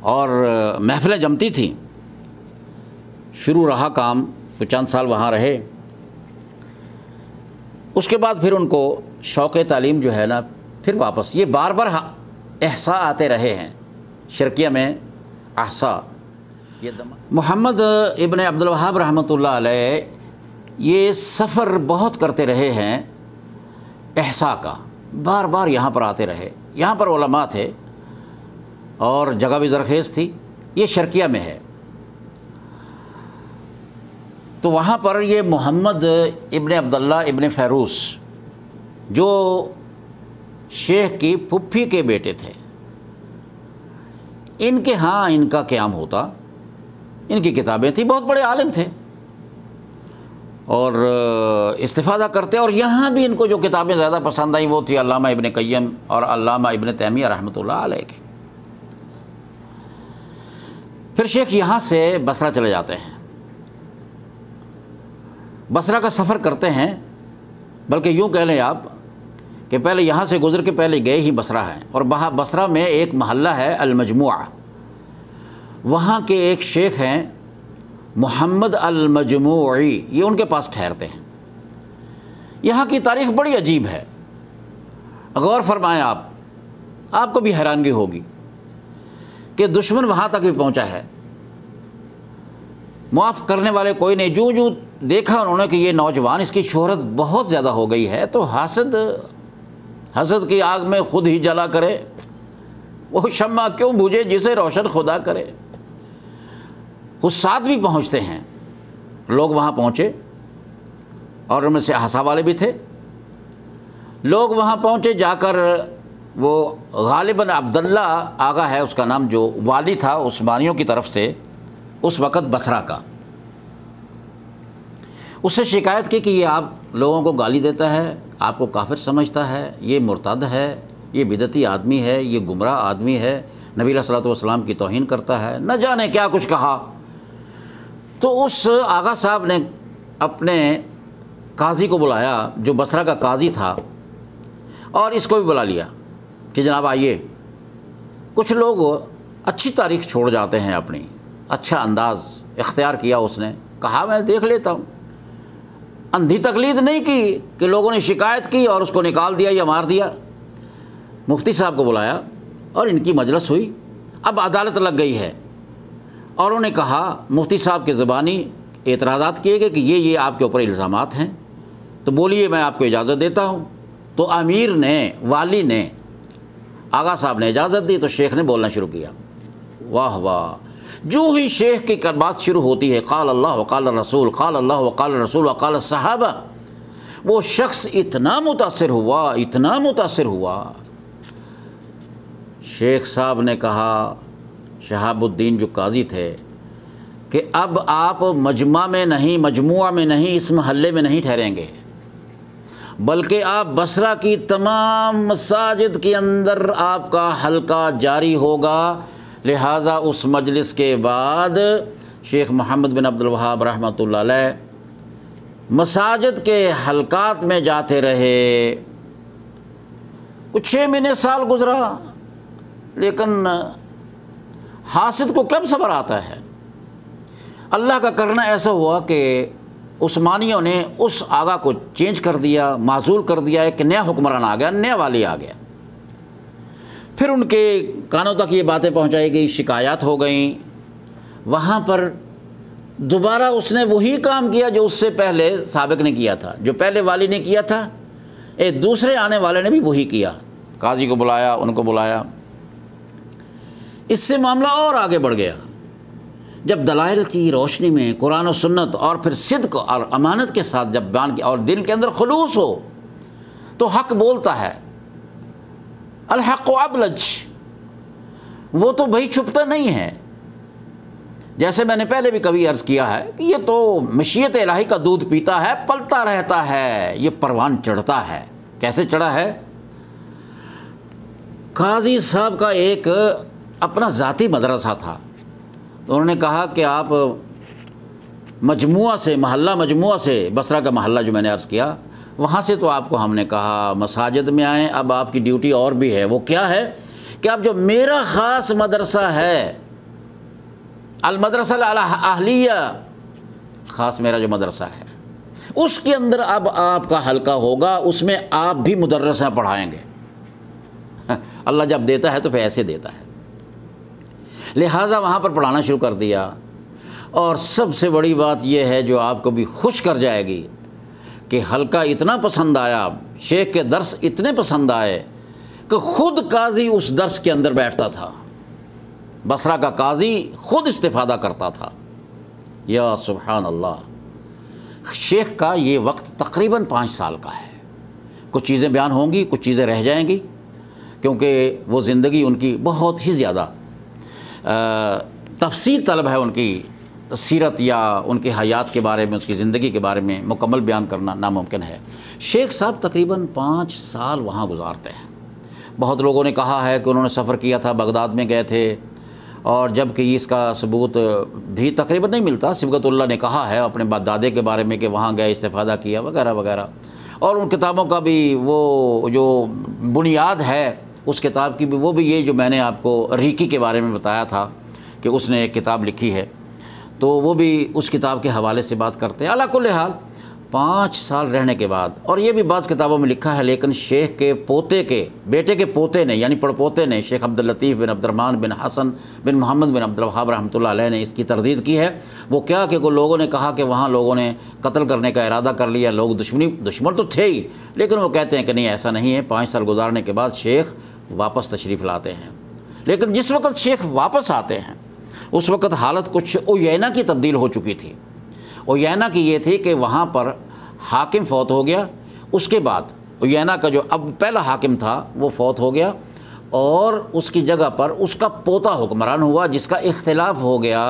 اور محفلیں جمتی تھیں۔ شروع رہا کام، تو چند سال وہاں رہے۔ اس کے بعد پھر ان کو شوق تعلیم جو ہے نا، پھر واپس یہ بار بار احساء آتے رہے ہیں۔ شرقیہ میں احساء، محمد ابن عبدالوہاب رحمۃ اللہ علیہ یہ سفر بہت کرتے رہے ہیں احساء کا، بار بار یہاں پر آتے رہے۔ یہاں پر علماء تھے اور جگہ بھی زرخیز تھی، یہ شرقیہ میں ہے۔ تو وہاں پر یہ محمد ابن عبداللہ ابن فیروز جو شیخ کی پھپھی کے بیٹے تھے، ان کے ہاں ان کا قیام ہوتا، ان کی کتابیں تھیں، بہت بڑے عالم تھے اور استفادہ کرتے، اور یہاں بھی ان کو جو کتابیں زیادہ پسند آئیں وہ تھی علامہ ابن قیم اور علامہ ابن تیمیہ رحمۃ اللہ علیہ کی۔ پھر شیخ یہاں سے بصرہ چلے جاتے ہیں، بصرہ کا سفر کرتے ہیں، بلکہ یوں کہہ لیں آپ کہ پہلے یہاں سے گزر کے پہلے گئے ہی بصرہ ہیں، اور بصرہ میں ایک محلہ ہے المجموعہ، وہاں کے ایک شیخ ہیں محمد المجموعی، یہ ان کے پاس ٹھہرتے ہیں۔ یہاں کی تاریخ بڑی عجیب ہے، غور فرمائیں آپ کو بھی حیرانگی ہوگی کہ دشمن وہاں تک بھی پہنچا ہے، معاف کرنے والے کوئی نہیں۔ جو دیکھا انہوں نے کہ یہ نوجوان، اس کی شہرت بہت زیادہ ہو گئی ہے، تو حسد کی آگ میں خود ہی جلا کرے، وہ شمع کیوں بجھے جسے روشن خدا کرے۔ حساد بھی پہنچتے ہیں، لوگ وہاں پہنچے، اور ان میں سے احساء والے بھی تھے۔ لوگ وہاں پہنچے، جا کر وہ غالباً عبداللہ آغا ہے اس کا نام، جو والی تھا عثمانیوں کی طرف سے اس وقت بصرہ کا، اس سے شکایت کی کہ یہ آپ لوگوں کو گالی دیتا ہے، آپ کو کافر سمجھتا ہے، یہ مرتد ہے، یہ بدعتی آدمی ہے، یہ گمراہ آدمی ہے، نبی علیہ الصلوۃ والسلام کی توہین کرتا ہے، نہ جانے کیا کچھ کہا۔ تو اس آغا صاحب نے اپنے قاضی کو بلایا، جو بصرہ کا قاضی تھا، اور اس کو بھی بلا لیا کہ جناب آئیے۔ کچھ لوگ اچھی تاریخ چھوڑ جاتے ہیں، اپنی اچھا انداز اختیار کیا اس نے، کہا میں دیکھ لیتا ہوں، اندھی تقلید نہیں کی کہ لوگوں نے شکایت کی اور اس کو نکال دیا یا مار دیا۔ مفتی صاحب کو بلایا اور ان کی مجلس ہوئی، اب عدالت لگ گئی ہے، اور انہوں نے کہا، مفتی صاحب کے زبانی اعتراضات کیے گئے کہ یہ آپ کے اوپر الزامات ہیں، تو بولیے میں آپ کو اجازت دیتا ہوں۔ تو امیر نے، والی نے، آغا صاحب نے اجازت دی، تو شیخ نے بولنا شروع کیا۔ واہ واہ، جو ہی شیخ کی بات شروع ہوتی ہے، قال اللہ وقال الرسول، قال اللہ وقال الرسول وقال الصحابہ، وہ شخص اتنا متاثر ہوا۔ شیخ صاحب نے کہا، شہاب الدین جو قاضی تھے، کہ اب آپ مجمع میں نہیں، اس محلے میں نہیں ٹھہریں گے، بلکہ آپ بصرہ کی تمام مساجد کے اندر آپ کا حلقہ جاری ہوگا۔ لہٰذا اس مجلس کے بعد شیخ محمد بن عبد الوہاب رحمۃ اللہ علیہ مساجد کے حلقات میں جاتے رہے۔ کچھ 6 مہینے سال گزرا، لیکن حاسد کو کب صبر آتا ہے؟ اللہ کا کرنا ایسا ہوا کہ عثمانیوں نے اس آغا کو چینج کر دیا، معزول کر دیا، ایک نیا حکمران آ گیا، نیا والی آ گیا۔ پھر ان کے کانوں تک یہ باتیں پہنچائی گئی، شکایات ہو گئیں۔ وہاں پر دوبارہ اس نے وہی کام کیا جو اس سے پہلے سابق نے کیا تھا، جو پہلے والی نے کیا تھا، ایک دوسرے آنے والے نے بھی وہی کیا۔ قاضی کو بلایا، ان کو بلایا، اس سے معاملہ اور آگے بڑھ گیا۔ جب دلائل کی روشنی میں قرآن و سنت اور پھر صدق اور امانت کے ساتھ جب بیان کیا اور دل کے اندر خلوص ہو تو حق بولتا ہے۔ الحق ابلج، وہ تو بھائی چھپتا نہیں ہے۔ جیسے میں نے پہلے بھی کبھی عرض کیا ہے کہ یہ تو مشیت الہی کا دودھ پیتا ہے، پلتا رہتا ہے، یہ پروان چڑھتا ہے۔ کیسے چڑھا ہے؟ قاضی صاحب کا ایک اپنا ذاتی مدرسہ تھا، تو انہوں نے کہا کہ آپ مجموعہ سے، محلہ مجموعہ سے، بصرہ کا محلہ جو میں نے عرض کیا، وہاں سے تو آپ کو ہم نے کہا مساجد میں آئیں۔ اب آپ کی ڈیوٹی اور بھی ہے، وہ کیا ہے کہ اب جو میرا خاص مدرسہ ہے، المدرسہ الاہلیہ، خاص میرا جو مدرسہ ہے، اس کے اندر اب آپ کا حلقہ ہوگا، اس میں آپ بھی مدرسہ پڑھائیں گے۔ اللہ جب دیتا ہے تو پھر ایسے دیتا ہے۔ لہٰذا وہاں پر پڑھانا شروع کر دیا، اور سب سے بڑی بات یہ ہے جو آپ کو بھی خوش کر جائے گی کہ حلقہ اتنا پسند آیا، شیخ کے درس اتنے پسند آئے کہ خود قاضی اس درس کے اندر بیٹھتا تھا۔ بصرہ کا قاضی خود استفادہ کرتا تھا۔ یا سبحان اللہ، شیخ کا یہ وقت تقریباً 5 سال کا ہے۔ کچھ چیزیں بیان ہوں گی، کچھ چیزیں رہ جائیں گی، کیونکہ وہ زندگی ان کی بہت ہی زیادہ تفصیل طلب ہے۔ ان کی سیرت یا ان کی حیات کے بارے میں، اس کی زندگی کے بارے میں مکمل بیان کرنا ناممکن ہے۔ شیخ صاحب تقریباً 5 سال وہاں گزارتے ہیں۔ بہت لوگوں نے کہا ہے کہ انہوں نے سفر کیا تھا، بغداد میں گئے تھے، اور جب کہ اس کا ثبوت بھی تقریباً نہیں ملتا۔ صبغت اللہ نے کہا ہے اپنے دادے کے بارے میں کہ وہاں گئے، استفادہ کیا، وغیرہ وغیرہ، اور ان کتابوں کا بھی وہ جو بنیاد ہے اس کتاب کی بھی، وہ بھی یہ جو میں نے آپ کو ریکی کے بارے میں بتایا تھا کہ اس نے ایک کتاب لکھی ہے، تو وہ بھی اس کتاب کے حوالے سے بات کرتے ہیں۔ علی کل حال 5 سال رہنے کے بعد، اور یہ بھی بعض کتابوں میں لکھا ہے، لیکن شیخ کے پوتے کے بیٹے کے پوتے نے، یعنی پڑپوتے نے، شیخ عبداللطیف بن عبد الرحمن بن حسن بن محمد بن عبد الوہاب رحمۃ اللہ علیہ نے اس کی تردید کی ہے۔ وہ کیا کہ لوگوں نے کہا کہ وہاں لوگوں نے قتل کرنے کا ارادہ کر لیا، لوگ دشمن تو تھے ہی، لیکن وہ کہتے ہیں کہ نہیں، ایسا نہیں ہے۔ 5 سال گزارنے کے بعد شیخ واپس تشریف لاتے ہیں، لیکن جس وقت شیخ واپس آتے ہیں اس وقت حالت کچھ عیینہ کی تبدیل ہو چکی تھی۔ عیینہ کی یہ تھی کہ وہاں پر حاکم فوت ہو گیا، اس کے بعد عیینہ کا جو اب پہلا حاکم تھا وہ فوت ہو گیا، اور اس کی جگہ پر اس کا پوتا حکمران ہوا، جس کا اختلاف ہو گیا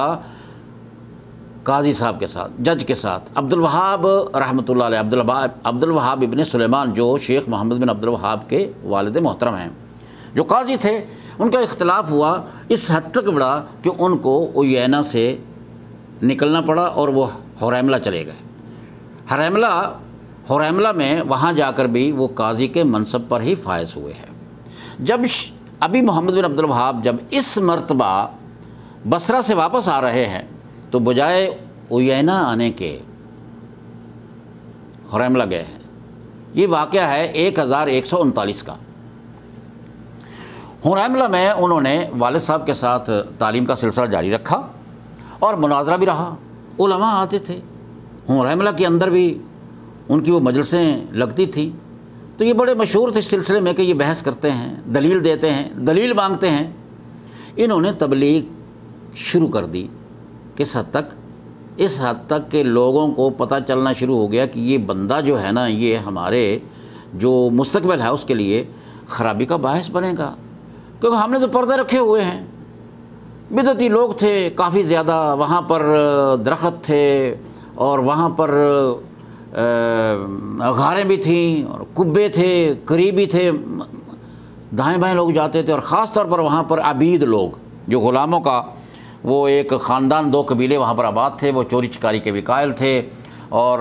قاضی صاحب کے ساتھ، جج کے ساتھ، عبد الوہاب رحمۃ اللہ علیہ، عبد الوہاب ابن سلیمان، جو شیخ محمد بن عبد الوہاب کے والد محترم ہیں، جو قاضی تھے۔ ان کا اختلاف ہوا، اس حد تک بڑھا کہ ان کو عیینہ سے نکلنا پڑا اور وہ حریملہ چلے گئے۔ حریملہ میں وہاں جا کر بھی وہ قاضی کے منصب پر ہی فائز ہوئے ہیں۔ جب ابھی محمد بن عبد الوہاب جب اس مرتبہ بصرہ سے واپس آ رہے ہیں تو بجائے عیینہ آنے کے حریملہ گئے ہیں۔ یہ واقعہ ہے 1139 کا۔ حریملہ میں انہوں نے والد صاحب کے ساتھ تعلیم کا سلسلہ جاری رکھا، اور مناظرہ بھی رہا، علماء آتے تھے حریملہ کے اندر بھی، ان کی وہ مجلسیں لگتی تھیں، تو یہ بڑے مشہور تھے اس سلسلے میں کہ یہ بحث کرتے ہیں، دلیل دیتے ہیں، دلیل مانگتے ہیں۔ انہوں نے تبلیغ شروع کر دی، کس حد تک کہ لوگوں کو پتہ چلنا شروع ہو گیا کہ یہ بندہ جو ہے نا، یہ ہمارے جو مستقبل ہے اس کے لیے خرابی کا باعث بنے گا، کیونکہ ہم نے تو پردے رکھے ہوئے ہیں۔ بدعتی لوگ تھے کافی زیادہ، وہاں پر درخت تھے، اور وہاں پر غاریں بھی تھیں اور کبے تھے، قریبی تھے، دائیں بائیں لوگ جاتے تھے، اور خاص طور پر وہاں پر عبید لوگ جو غلاموں کا وہ ایک خاندان، 2 قبیلے وہاں پر آباد تھے، وہ چوری چکاری کے بھی قائل تھے اور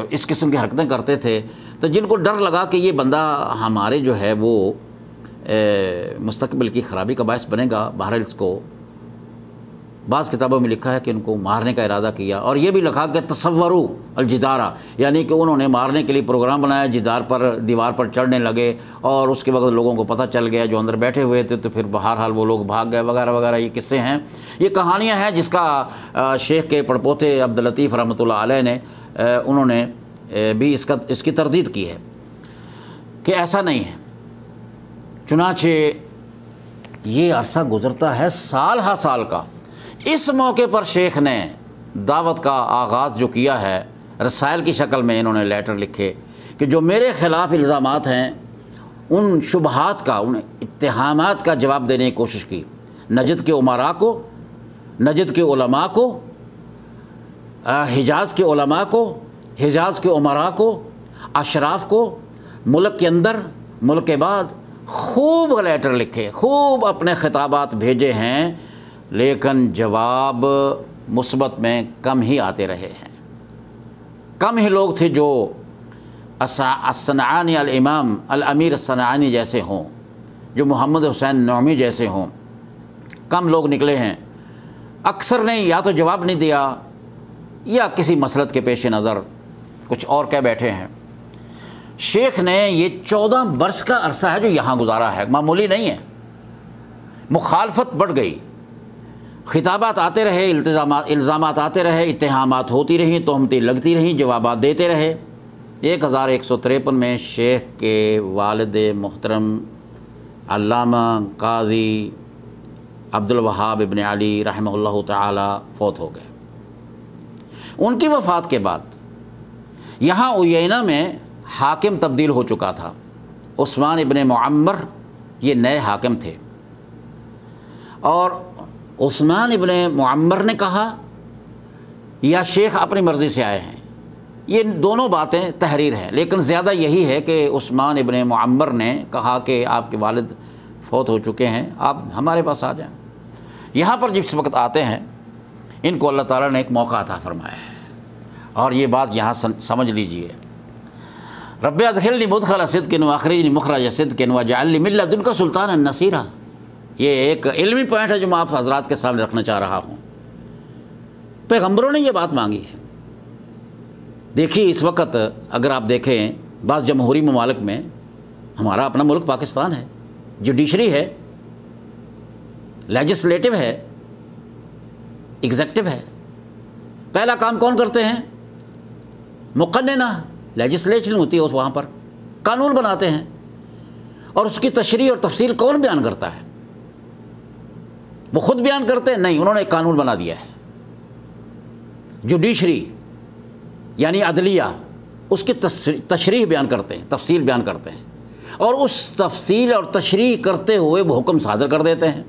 اس قسم کی حرکتیں کرتے تھے، تو جن کو ڈر لگا کہ یہ بندہ ہمارے جو ہے وہ مستقبل کی خرابی کا باعث بنے گا، بہرحال اس کو بعض کتابوں میں لکھا ہے کہ ان کو مارنے کا ارادہ کیا، اور یہ بھی لکھا کہ تصوروا الجدارہ، یعنی کہ انہوں نے مارنے کے لیے پروگرام بنایا، دیوار پر چڑھنے لگے، اور اس کے وقت لوگوں کو پتہ چل گیا جو اندر بیٹھے ہوئے تھے، تو پھر بہرحال وہ لوگ بھاگ گئے وغیرہ وغیرہ۔ یہ قصے ہیں، یہ کہانیاں ہیں جس کا شیخ کے پڑپوتے عبداللطیف رحمۃ اللہ علیہ نے انہوں نے بھی اس کی تردید کی ہے کہ ایسا نہیں ہے۔ چنانچہ یہ عرصہ گزرتا ہے سال ہا سال کا، اس موقع پر شیخ نے دعوت کا آغاز جو کیا ہے، رسائل کی شکل میں انہوں نے لیٹر لکھے کہ جو میرے خلاف الزامات ہیں ان شبہات کا، ان اتہامات کا جواب دینے کی کوشش کی، نجد کے امراء کو، نجد کے علماء کو، حجاز کے علماء کو، حجاز کے امراء کو، اشراف کو، ملک کے اندر ملک کے بعد خوب لیٹر لکھے، خوب اپنے خطابات بھیجے ہیں، لیکن جواب مثبت میں کم ہی آتے رہے ہیں۔ کم ہی لوگ تھے جو الصنعانی، الامام الامیر الصنعانی جیسے ہوں، جو محمد حسین نعمی جیسے ہوں، کم لوگ نکلے ہیں۔ اکثر نے یا تو جواب نہیں دیا یا کسی مسلط کے پیش نظر کچھ اور کہہ بیٹھے ہیں۔ شیخ نے یہ 14 برس کا عرصہ ہے جو یہاں گزارا ہے، معمولی نہیں ہے۔ مخالفت بڑھ گئی، خطابات آتے رہے، الزامات آتے رہے، اتہامات ہوتی رہیں، تہمتیں لگتی رہیں، جوابات دیتے رہے۔ 1153 میں شیخ کے والد محترم علامہ قاضی عبدالوہاب ابن علی رحمہ اللہ تعالی فوت ہو گئے۔ ان کی وفات کے بعد یہاں عیینہ میں حاکم تبدیل ہو چکا تھا، عثمان ابن معمر یہ نئے حاکم تھے، اور عثمان ابن معمر نے کہا یا شیخ اپنی مرضی سے آئے ہیں، یہ دونوں باتیں تحریر ہیں، لیکن زیادہ یہی ہے کہ عثمان ابن معمر نے کہا کہ آپ کے والد فوت ہو چکے ہیں، آپ ہمارے پاس آ جائیں۔ یہاں پر جس وقت آتے ہیں ان کو اللہ تعالیٰ نے ایک موقع عطا فرمایا ہے، اور یہ بات یہاں سمجھ لیجئے، رب ادخلنی مدخل صدق واخرجنی مخرج صدق واجعل لی من لدنک سلطانا نصیرا۔ یہ ایک علمی پوائنٹ ہے جو میں آپ حضرات کے سامنے رکھنا چاہ رہا ہوں۔ پیغمبروں نے یہ بات مانگی ہے۔ دیکھیے اس وقت اگر آپ دیکھیں بعض جمہوری ممالک میں، ہمارا اپنا ملک پاکستان ہے، جوڈیشری ہے، لیجسلیٹو ہے، ایگزیکٹو ہے، پہلا کام کون کرتے ہیں؟ مقننہ لیجسلیشن ہوتی ہے، اس وہاں پر قانون بناتے ہیں، اور اس کی تشریح اور تفصیل کون بیان کرتا ہے؟ وہ خود بیان کرتے ہیں؟ نہیں، انہوں نے ایک قانون بنا دیا ہے۔ جوڈیشری یعنی عدلیہ، اس کی تشریح بیان کرتے ہیں، تفصیل بیان کرتے ہیں، اور اس تفصیل اور تشریح کرتے ہوئے وہ حکم صادر کر دیتے ہیں۔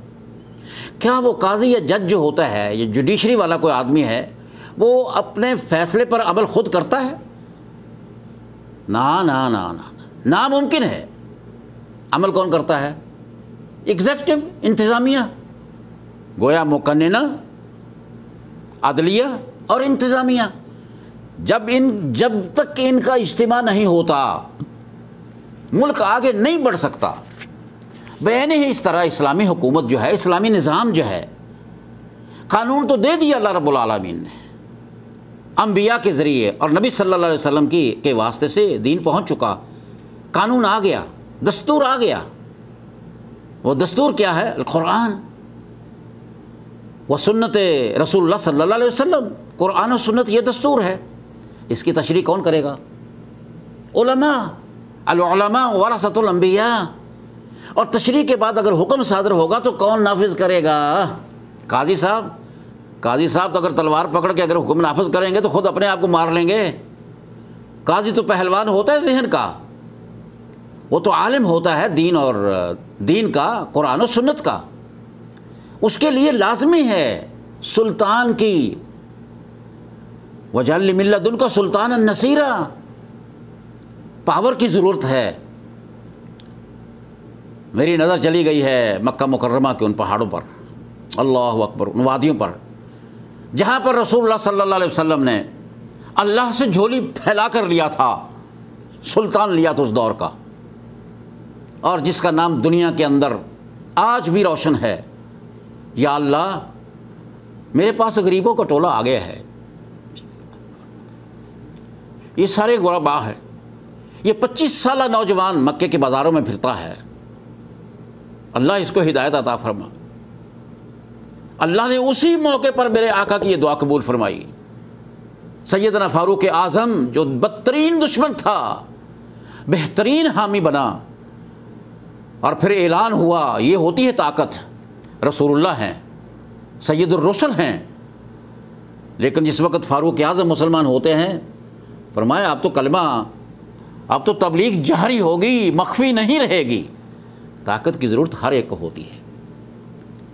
کیا وہ قاضی یا جج جو ہوتا ہے، یہ جوڈیشری والا کوئی آدمی ہے، وہ اپنے فیصلے پر عمل خود کرتا ہے؟ ناممکن ہے۔ عمل کون کرتا ہے؟ ایگزیکٹو، انتظامیہ، گویا مقننہ، عدلیہ اور انتظامیہ۔ جب تک ان کا اجتماع نہیں ہوتا ملک آگے نہیں بڑھ سکتا۔ بیان ہی اس طرح اسلامی حکومت جو ہے، اسلامی نظام جو ہے، قانون تو دے دیا اللہ رب العالمین نے انبیاء کے ذریعے، اور نبی صلی اللہ علیہ وسلم کے واسطے سے دین پہنچ چکا، قانون آ گیا، دستور آ گیا۔ وہ دستور کیا ہے؟ القرآن و سنت رسول اللہ صلی اللہ علیہ وسلم۔ قرآن و سنت یہ دستور ہے، اس کی تشریح کون کرے گا؟ علماء، العلماء ورثۃ الانبیاء۔ اور تشریح کے بعد اگر حکم صادر ہوگا تو کون نافذ کرے گا؟ قاضی صاحب۔ قاضی صاحب تو اگر تلوار پکڑ کے اگر حکم نافذ کریں گے تو خود اپنے آپ کو مار لیں گے۔ قاضی تو پہلوان ہوتا ہے ذہن کا، وہ تو عالم ہوتا ہے دین اور دین کا، قرآن و سنت کا۔ اس کے لیے لازمی ہے سلطان کی وَجَعَلْ مِن لَّدُنْكَ سُلْطَانًا نَصِيرًا، پاور کی ضرورت ہے۔ میری نظر چلی گئی ہے مکہ مکرمہ کے ان پہاڑوں پر، اللہ اکبر، ان وادیوں پر جہاں پر رسول اللہ صلی اللہ علیہ وسلم نے اللہ سے جھولی پھیلا کر لیا تھا، سلطان لیا تھا اس دور کا، اور جس کا نام دنیا کے اندر آج بھی روشن ہے۔ یا اللہ میرے پاس غریبوں کا ٹولہ آ گیا ہے، یہ سارے غربا ہیں، یہ 25 سالہ نوجوان مکے کے بازاروں میں پھرتا ہے، اللہ اس کو ہدایت عطا فرما۔ اللہ نے اسی موقع پر میرے آقا کی یہ دعا قبول فرمائی۔ سیدنا فاروق اعظم جو بدترین دشمن تھا، بہترین حامی بنا، اور پھر اعلان ہوا یہ ہوتی ہے طاقت، رسول اللہ ہیں، سید الرسل ہیں۔ لیکن جس وقت فاروق اعظم مسلمان ہوتے ہیں، فرمایا اب تو کلمہ، اب تو تبلیغ جہری ہوگی، مخفی نہیں رہے گی۔ طاقت کی ضرورت ہر ایک کو ہوتی ہے۔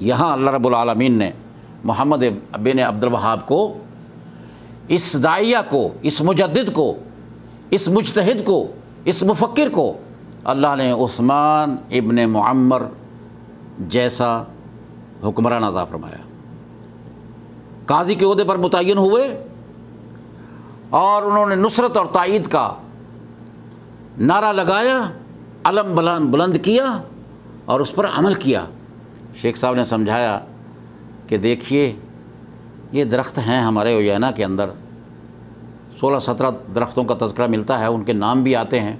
یہاں اللہ رب العالمین نے محمد بن عبد الوہاب کو، اس داعیہ کو، اس مجدد کو، اس مجتہد کو، اس مفکر کو اللہ نے عثمان ابن معمر جیسا حکمران عطا فرمایا۔ قاضی کے عہدے پر متعین ہوئے اور انہوں نے نصرت اور تائید کا نعرہ لگایا، علم بلند کیا اور اس پر عمل کیا۔ شیخ صاحب نے سمجھایا کہ دیکھیے یہ درخت ہیں ہمارے اوینا کے اندر، 16-17 درختوں کا تذکرہ ملتا ہے، ان کے نام بھی آتے ہیں۔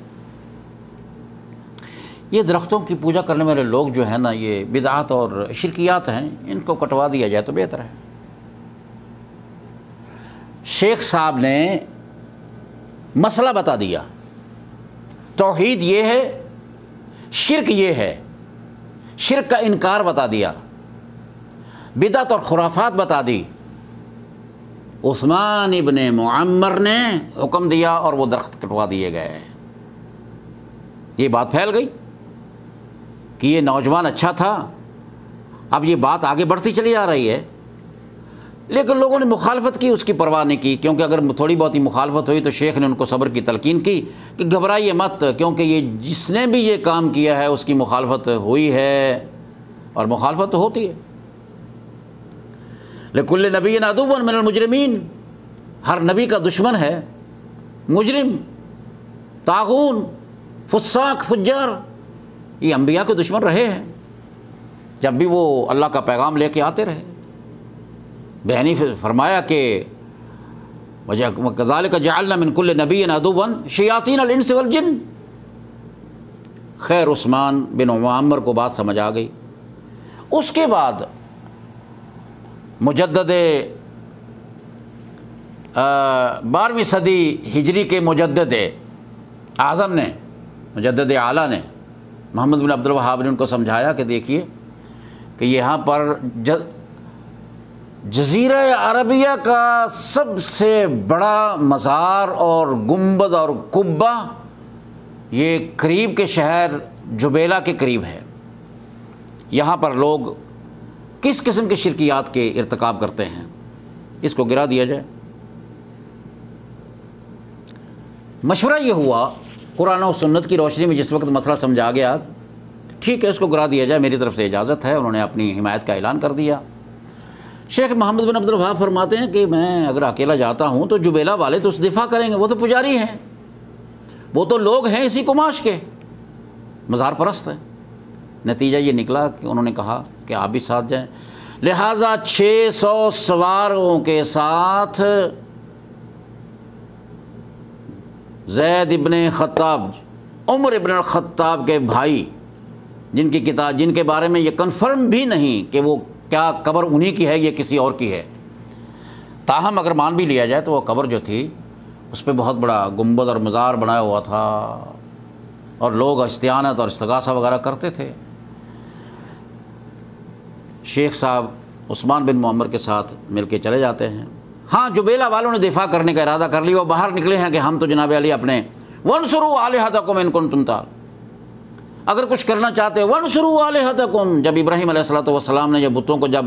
یہ درختوں کی پوجا کرنے والے لوگ جو ہیں نا، یہ بدعات اور شرکیات ہیں، ان کو کٹوا دیا جائے تو بہتر ہے۔ شیخ صاحب نے مسئلہ بتا دیا، توحید یہ ہے، شرک یہ ہے، شرک کا انکار بتا دیا، بدعت اور خرافات بتا دی۔ عثمان ابن معمر نے حکم دیا اور وہ درخت کٹوا دیے گئے۔ یہ بات پھیل گئی کہ یہ نوجوان اچھا تھا۔ اب یہ بات آگے بڑھتی چلی آ رہی ہے، لیکن لوگوں نے مخالفت کی، اس کی پرواہ نہیں کی، کیونکہ اگر تھوڑی بہت ہی مخالفت ہوئی تو شیخ نے ان کو صبر کی تلقین کی کہ گھبرائیے مت، کیونکہ یہ جس نے بھی یہ کام کیا ہے اس کی مخالفت ہوئی ہے، اور مخالفت تو ہوتی ہے۔ لِكُلِّ نَبِيٍّ عَدُوٌّ مِّنَ الْمُجْرِمِينَ، ہر نبی کا دشمن ہے مجرم، طاغون، فساق، فجار، یہ انبیاء کے دشمن رہے ہیں جب بھی وہ اللہ کا پیغام لے کے آتے رہے۔ بہنی فرمایا کہ وَكَذَلِكَ جَعَلْنَا مِن كُلِّ نَبِيٍّ عَدُوًّا شَيَاطِينَ الْإِنسِ وَالْجِنِّ۔ خیر عثمان بن معمر کو بات سمجھ آ گئی۔ اس کے بعد مجدد 12ویں صدی ہجری کے مجدد اعظم نے، مجدد اعلیٰ نے، محمد بن عبد الوہاب نے ان کو سمجھایا کہ دیکھیے کہ یہاں پر جزیرہ عربیہ کا سب سے بڑا مزار اور گنبد اور قبہ یہ قریب کے شہر جبیلہ کے قریب ہے۔ یہاں پر لوگ کس قسم کے شرکیات کے ارتکاب کرتے ہیں، اس کو گرا دیا جائے۔ مشورہ یہ ہوا قرآن و سنت کی روشنی میں، جس وقت مسئلہ سمجھا گیا ٹھیک ہے اس کو گرا دیا جائے، میری طرف سے اجازت ہے۔ انہوں نے اپنی حمایت کا اعلان کر دیا۔ شیخ محمد بن عبد الوہاب فرماتے ہیں کہ میں اگر اکیلا جاتا ہوں تو جبیلہ والے تو اس دفاع کریں گے، وہ تو پجاری ہیں، وہ تو لوگ ہیں اسی قماش کے، مزار پرست ہیں۔ نتیجہ یہ نکلا کہ انہوں نے کہا کہ آپ بھی ساتھ جائیں، لہٰذا 600 سواروں کے ساتھ زید ابن خطاب، عمر ابن الخطاب کے بھائی، جن کے بارے میں یہ کنفرم بھی نہیں کہ وہ کیا قبر انہی کی ہے یا کسی اور کی ہے، تاہم اگر مان بھی لیا جائے تو وہ قبر جو تھی اس پہ بہت بڑا گنبد اور مزار بنایا ہوا تھا، اور لوگ استعانت اور استغاثہ وغیرہ کرتے تھے۔ شیخ صاحب عثمان بن معمر کے ساتھ مل کے چلے جاتے ہیں۔ ہاں جبیلہ والوں نے دفاع کرنے کا ارادہ کر لیا، وہ باہر نکلے ہیں کہ ہم تو جناب علی اپنے وَانْصُرُوا آلِهَتَكُمْ إِن كُنتُمْ تَعْلَمُونَ، اگر کچھ کرنا چاہتے وَانْصُرُوا آلِهَتَكُمْ۔ جب ابراہیم علیہ السلام نے جب بتوں کو جب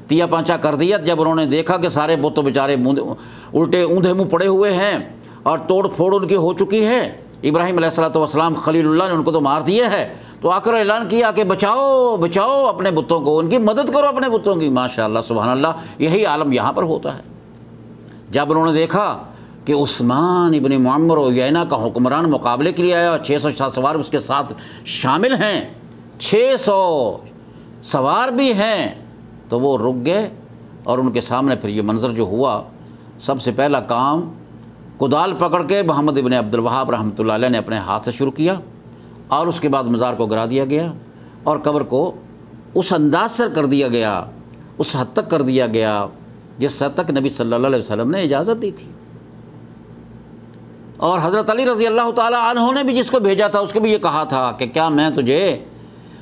تیا پانچا کر دیا، جب انہوں نے دیکھا کہ سارے بت بیچارے الٹے اوندھے منہ پڑے ہوئے ہیں اور توڑ پھوڑ ان کی ہو چکی ہے۔ ابراہیم علیہ الصلوۃ والسلام خلیل اللہ نے ان کو تو مار دیا ہے، تو آ کر اعلان کیا کہ بچاؤ بچاؤ اپنے بتوں کو، ان کی مدد کرو اپنے بتوں کی۔ ماشاءاللہ سبحان اللہ، یہی عالم یہاں پر ہوتا ہے۔ جب انہوں نے دیکھا کہ عثمان ابن معمر عیینہ کا حکمران مقابلے کے لیے آیا، 600 سوار اس کے ساتھ شامل ہیں، 600 سوار بھی ہیں، تو وہ رک گئے اور ان کے سامنے پھر یہ منظر جو ہوا، سب سے پہلا کام کدال پکڑ کے محمد ابن عبد الوہاب رحمۃ اللہ علیہ نے اپنے ہاتھ سے شروع کیا، اور اس کے بعد مزار کو گرا دیا گیا اور قبر کو اس انداز سے کر دیا گیا، اس حد تک کر دیا گیا جس حد تک نبی صلی اللہ علیہ وسلم نے اجازت دی تھی۔ اور حضرت علی رضی اللہ تعالیٰ عنہ نے بھی جس کو بھیجا تھا اس کو بھی یہ کہا تھا کہ کیا میں تجھے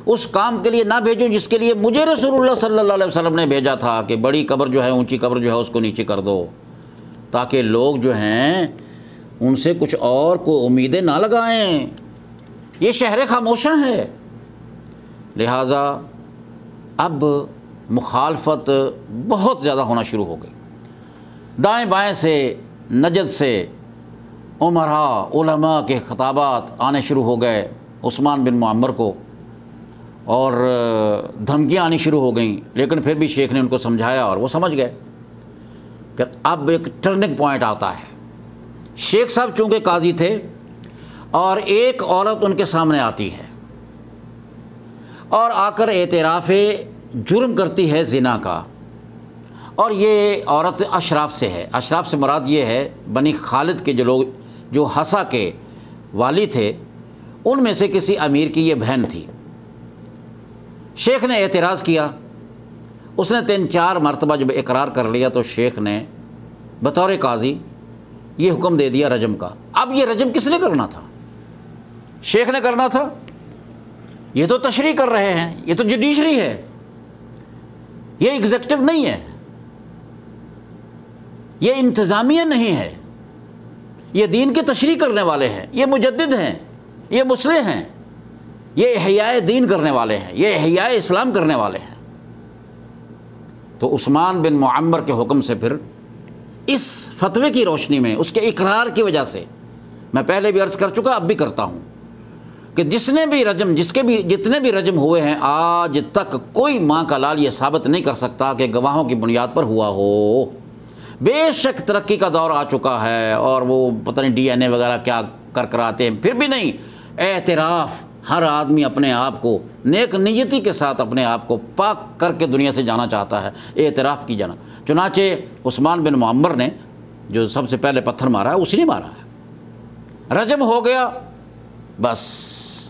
اس کام کے لیے نہ بھیجوں جس کے لیے مجھے رسول اللہ صلی اللہ علیہ وسلم نے بھیجا تھا، کہ بڑی قبر جو ہے، اونچی قبر جو ہے اس کو نیچے کر دو، تاکہ لوگ جو ہیں ان سے کچھ اور کو امیدیں نہ لگائیں۔ یہ شہر خاموشاں ہے، لہٰذا اب مخالفت بہت زیادہ ہونا شروع ہو گئی۔ دائیں بائیں سے، نجد سے عمراء علماء کے خطابات آنے شروع ہو گئے عثمان بن معمر کو، اور دھمکیاں آنی شروع ہو گئیں، لیکن پھر بھی شیخ نے ان کو سمجھایا اور وہ سمجھ گئے کہ اب ایک ٹرننگ پوائنٹ آتا ہے۔ شیخ صاحب چونکہ قاضی تھے اور ایک عورت ان کے سامنے آتی ہے اور آ کر اعتراف جرم کرتی ہے زنا کا، اور یہ عورت اشراف سے ہے۔ اشراف سے مراد یہ ہے بنی خالد کے جو لوگ جو حسا کے والی تھے، ان میں سے کسی امیر کی یہ بہن تھی۔ شیخ نے اعتراض کیا، اس نے 3-4 مرتبہ جب اقرار کر لیا تو شیخ نے بطور قاضی یہ حکم دے دیا رجم کا۔ اب یہ رجم کس نے کرنا تھا؟ شیخ نے کرنا تھا؟ یہ تو تشریح کر رہے ہیں، یہ تو جوڈیشری ہے، یہ ایگزیکٹو نہیں ہے، یہ انتظامیہ نہیں ہے، یہ دین کی تشریح کرنے والے ہیں، یہ مجدد ہیں، یہ مصلح ہیں، یہ احیاء دین کرنے والے ہیں، یہ احیاء اسلام کرنے والے ہیں۔ تو عثمان بن معمر کے حکم سے پھر اس فتوے کی روشنی میں، اس کے اقرار کی وجہ سے، میں پہلے بھی عرض کر چکا اب بھی کرتا ہوں کہ جتنے بھی رجم ہوئے ہیں آج تک کوئی ماں کا لال یہ ثابت نہیں کر سکتا کہ گواہوں کی بنیاد پر ہوا ہو۔ بے شک ترقی کا دور آ چکا ہے اور وہ پتہ نہیں ڈی این اے وغیرہ کیا کراتے ہیں، پھر بھی نہیں، اعتراف، ہر آدمی اپنے آپ کو نیک نیتی کے ساتھ اپنے آپ کو پاک کر کے دنیا سے جانا چاہتا ہے، اعتراف کی جانا۔ چنانچہ عثمان بن معمر نے جو سب سے پہلے پتھر مارا ہے اسی نے مارا ہے، رجم ہو گیا۔ بس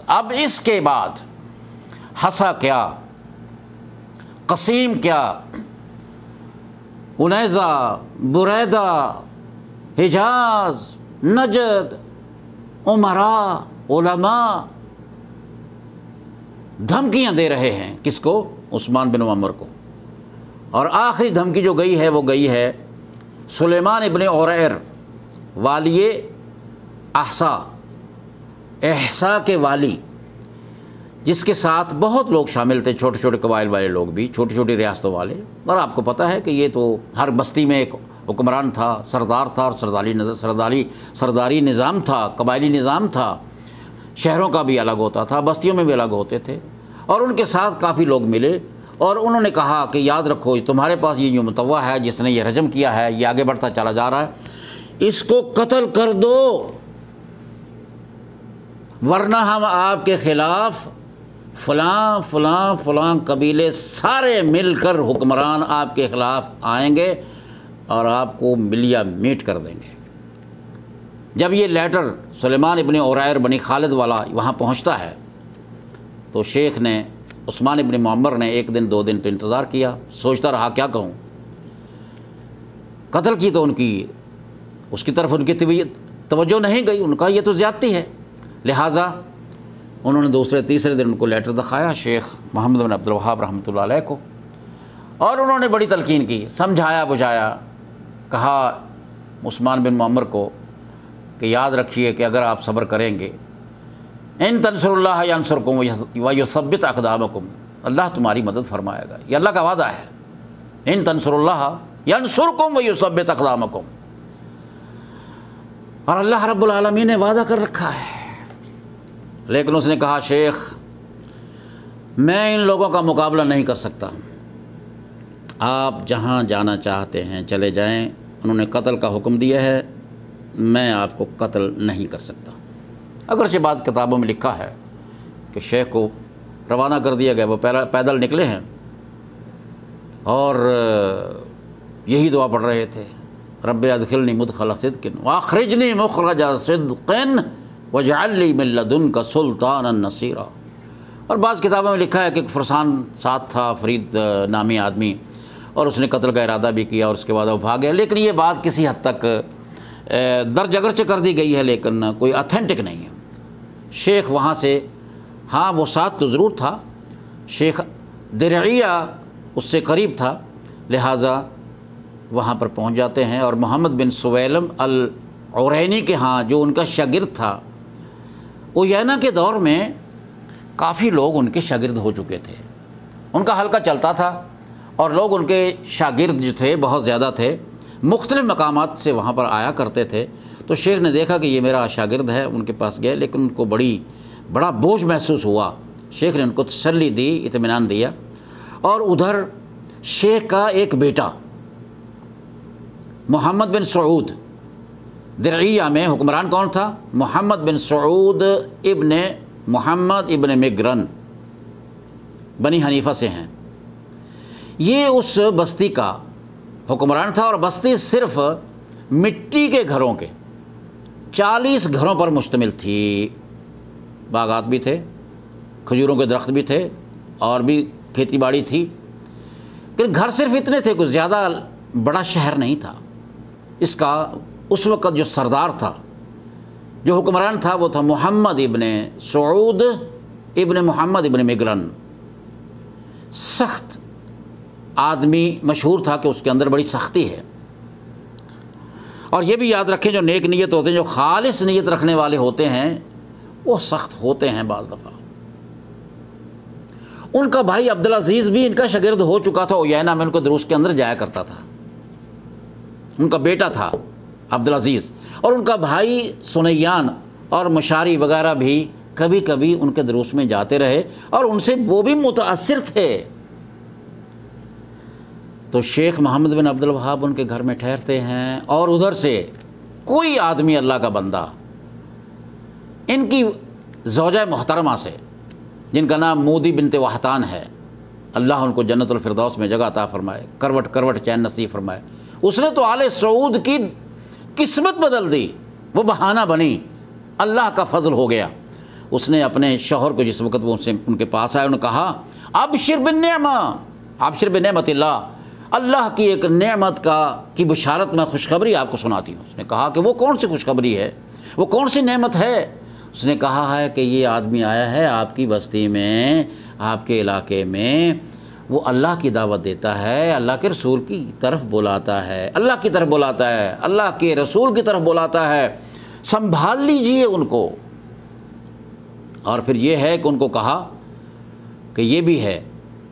اب اس کے بعد حسا کیا، قسیم کیا، انیزہ، بریدہ، حجاز، نجد، عمراء، علماء دھمکیاں دے رہے ہیں، کس کو؟ عثمان بن معمر کو۔ اور آخری دھمکی جو گئی ہے وہ گئی ہے سلیمان ابن عریر، والی احسا کے والی، جس کے ساتھ بہت لوگ شامل تھے، چھوٹے چھوٹے قبائل والے لوگ بھی، چھوٹی چھوٹی ریاستوں والے۔ اور آپ کو پتہ ہے کہ یہ تو ہر بستی میں ایک حکمران تھا، سردار تھا، اور سرداری نظام تھا، قبائلی نظام تھا، شہروں کا بھی الگ ہوتا تھا، بستیوں میں بھی الگ ہوتے تھے۔ اور ان کے ساتھ کافی لوگ ملے اور انہوں نے کہا کہ یاد رکھو تمہارے پاس یہ جو متوا ہے، جس نے یہ رجم کیا ہے، یہ آگے بڑھتا چلا جا رہا ہے، اس کو قتل کر دو، ورنہ ہم آپ کے خلاف فلاں فلاں فلاں قبیلے سارے مل کر حکمران آپ کے خلاف آئیں گے اور آپ کو ملیا میٹ کر دیں گے۔ جب یہ لیٹر سلیمان ابن عریر بنی خالد والا وہاں پہنچتا ہے تو شیخ نے، عثمان ابن معمر نے 1 دن 2 دن تو انتظار کیا، سوچتا رہا کیا کہوں۔ قتل کی تو اس کی طرف ان کی توجہ نہیں گئی، ان کا یہ تو زیادتی ہے، لہٰذا انہوں نے دوسرے تیسرے دن ان کو لیٹر دکھایا شیخ محمد بن عبد الوہاب رحمۃ اللہ علیہ کو، اور انہوں نے بڑی تلقین کی، سمجھایا بجھایا، کہا عثمان بن معمر کو کہ یاد رکھیے کہ اگر آپ صبر کریں گے، ان تنصر اللہ ینصرکم ویثبت اقدامکم، اللہ تمہاری مدد فرمائے گا، یہ اللہ کا وعدہ ہے، ان تنصر اللہ ینصرکم ویثبت اقدامکم، اور اللہ رب العالمین نے وعدہ کر رکھا ہے۔ لیکن اس نے کہا شیخ میں ان لوگوں کا مقابلہ نہیں کر سکتا، آپ جہاں جانا چاہتے ہیں چلے جائیں، انہوں نے قتل کا حکم دیا ہے، میں آپ کو قتل نہیں کر سکتا۔ اگرچہ بعض کتابوں میں لکھا ہے کہ شیخ کو روانہ کر دیا گیا، وہ پیدل نکلے ہیں اور یہی دعا پڑھ رہے تھے، رب ادخلنی مدخل صدق واخرجنی مخرج صدق واجعل لی من لدنک سلطانا نصیرا۔ اور بعض کتابوں میں لکھا ہے کہ ایک فرسان ساتھ تھا، فرید نامی آدمی، اور اس نے قتل کا ارادہ بھی کیا اور اس کے بعد وہ بھاگ گیا۔ لیکن یہ بات کسی حد تک درج اگرچہ کر دی گئی ہے لیکن کوئی اتھینٹک نہیں ہے۔ شیخ وہاں سے، ہاں وہ ساتھ تو ضرور تھا، شیخ درعیہ اس سے قریب تھا، لہٰذا وہاں پر پہنچ جاتے ہیں اور محمد بن سویلم العرینی کے ہاں جو ان کا شاگرد تھا، عیینہ کے دور میں کافی لوگ ان کے شاگرد ہو چکے تھے، ان کا حلقہ چلتا تھا اور لوگ ان کے شاگرد جو تھے بہت زیادہ تھے، مختلف مقامات سے وہاں پر آیا کرتے تھے۔ تو شیخ نے دیکھا کہ یہ میرا شاگرد ہے، ان کے پاس گئے لیکن ان کو بڑا بوجھ محسوس ہوا۔ شیخ نے ان کو تسلی دی، اطمینان دیا۔ اور ادھر شیخ کا ایک بیٹا محمد بن سعود، درعیہ میں حکمران کون تھا؟ محمد بن سعود ابن محمد ابن مگرن، بنی حنیفہ سے ہیں۔ یہ اس بستی کا حکمران تھا اور بستی صرف مٹی کے گھروں کے 40 گھروں پر مشتمل تھی، باغات بھی تھے، کھجوروں کے درخت بھی تھے اور بھی کھیتی باڑی تھی، لیکن گھر صرف اتنے تھے، کچھ زیادہ بڑا شہر نہیں تھا۔ اس کا اس وقت جو سردار تھا، جو حکمران تھا، وہ تھا محمد ابن سعود ابن محمد ابن مگرن۔ سخت آدمی مشہور تھا کہ اس کے اندر بڑی سختی ہے۔ اور یہ بھی یاد رکھیں جو نیک نیت ہوتے ہیں، جو خالص نیت رکھنے والے ہوتے ہیں، وہ سخت ہوتے ہیں بعض دفعہ۔ ان کا بھائی عبدالعزیز بھی ان کا شاگرد ہو چکا تھا، عیینہ میں ان کو دروس کے اندر جایا کرتا تھا، ان کا بیٹا تھا عبدالعزیز، اور ان کا بھائی سنیان اور مشاری وغیرہ بھی کبھی کبھی ان کے دروس میں جاتے رہے اور ان سے وہ بھی متاثر تھے۔ تو شیخ محمد بن عبد الوہاب ان کے گھر میں ٹھہرتے ہیں، اور ادھر سے کوئی آدمی اللہ کا بندہ ان کی زوجہ محترمہ سے، جن کا نام مودی بنت وحتان ہے، اللہ ان کو جنت الفردوس میں جگہ عطا فرمائے، کروٹ کروٹ چین نصیب فرمائے، اس نے تو آل سعود کی قسمت بدل دی، وہ بہانہ بنی، اللہ کا فضل ہو گیا۔ اس نے اپنے شوہر کو جس وقت وہ ان کے پاس آئے، انہوں نے کہا ابشر بالنعمہ، ابشر بنعمت اللہ، اللہ کی ایک نعمت کی بشارت، میں خوشخبری آپ کو سناتی ہوں۔ اس نے کہا کہ وہ کون سی خوشخبری ہے، وہ کون سی نعمت ہے؟ اس نے کہا ہے کہ یہ آدمی آیا ہے آپ کی بستی میں، آپ کے علاقے میں، وہ اللہ کی دعوت دیتا ہے، اللہ کے رسول کی طرف بلاتا ہے، اللہ کی طرف بلاتا ہے، اللہ کے رسول کی طرف بلاتا ہے، سنبھال لیجئے ان کو۔ اور پھر یہ ہے کہ ان کو کہا کہ یہ بھی ہے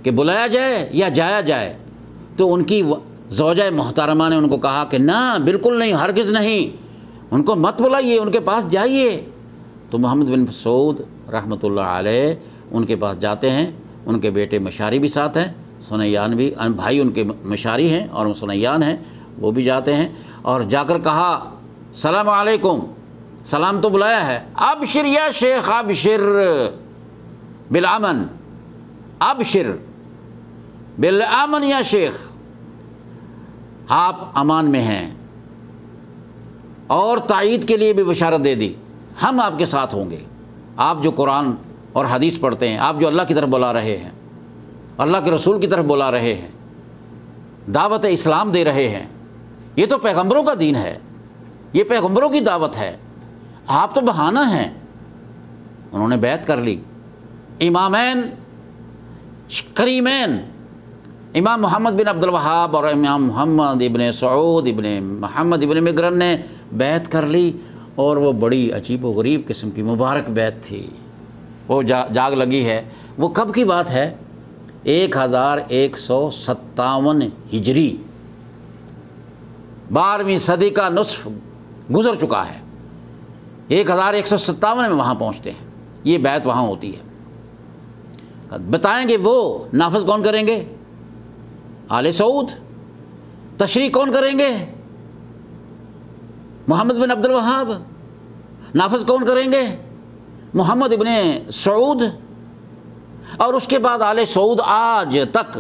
کہ بلایا جائے یا جایا جائے، تو ان کی زوجہ محترمہ نے ان کو کہا کہ نہ، بالکل نہیں، ہرگز نہیں، ان کو مت بلائیے، ان کے پاس جائیے۔ تو محمد بن سعود رحمۃ اللہ علیہ ان کے پاس جاتے ہیں، ان کے بیٹے مشاری بھی ساتھ ہیں، سنیان بھی، بھائی ان کے مشاری ہیں اور سنیان ہیں، وہ بھی جاتے ہیں، اور جا کر کہا السلام علیکم، سلام تو بلایا ہے، ابشر یا شیخ ابشر بالامن، ابشر بالامن یا شیخ، آپ امان میں ہیں، اور تائید کے لیے بھی بشارت دے دی، ہم آپ کے ساتھ ہوں گے، آپ جو قرآن اور حدیث پڑھتے ہیں، آپ جو اللہ کی طرف بلا رہے ہیں، اللہ کے رسول کی طرف بلا رہے ہیں، دعوت اسلام دے رہے ہیں، یہ تو پیغمبروں کا دین ہے، یہ پیغمبروں کی دعوت ہے، آپ تو بہانہ ہیں۔ انہوں نے بیعت کر لی۔ امامین کریمین، امام محمد بن عبد الوہاب اور امام محمد ابن سعود ابن محمد ابن مگرن نے بیعت کر لی، اور وہ بڑی عجیب و غریب قسم کی مبارک بیعت تھی، وہ جاگ لگی ہے۔ وہ کب کی بات ہے؟ 1157 ہجری، 12ویں صدی کا نصف گزر چکا ہے، 1157 میں وہاں پہنچتے ہیں، یہ بیعت وہاں ہوتی ہے۔ بتائیں گے وہ نافذ کون کریں گے؟ آل سعود۔ تشریح کون کریں گے؟ محمد بن عبد الوہاب۔ نافذ کون کریں گے؟ محمد ابن سعود۔ اور اس کے بعد آل سعود آج تک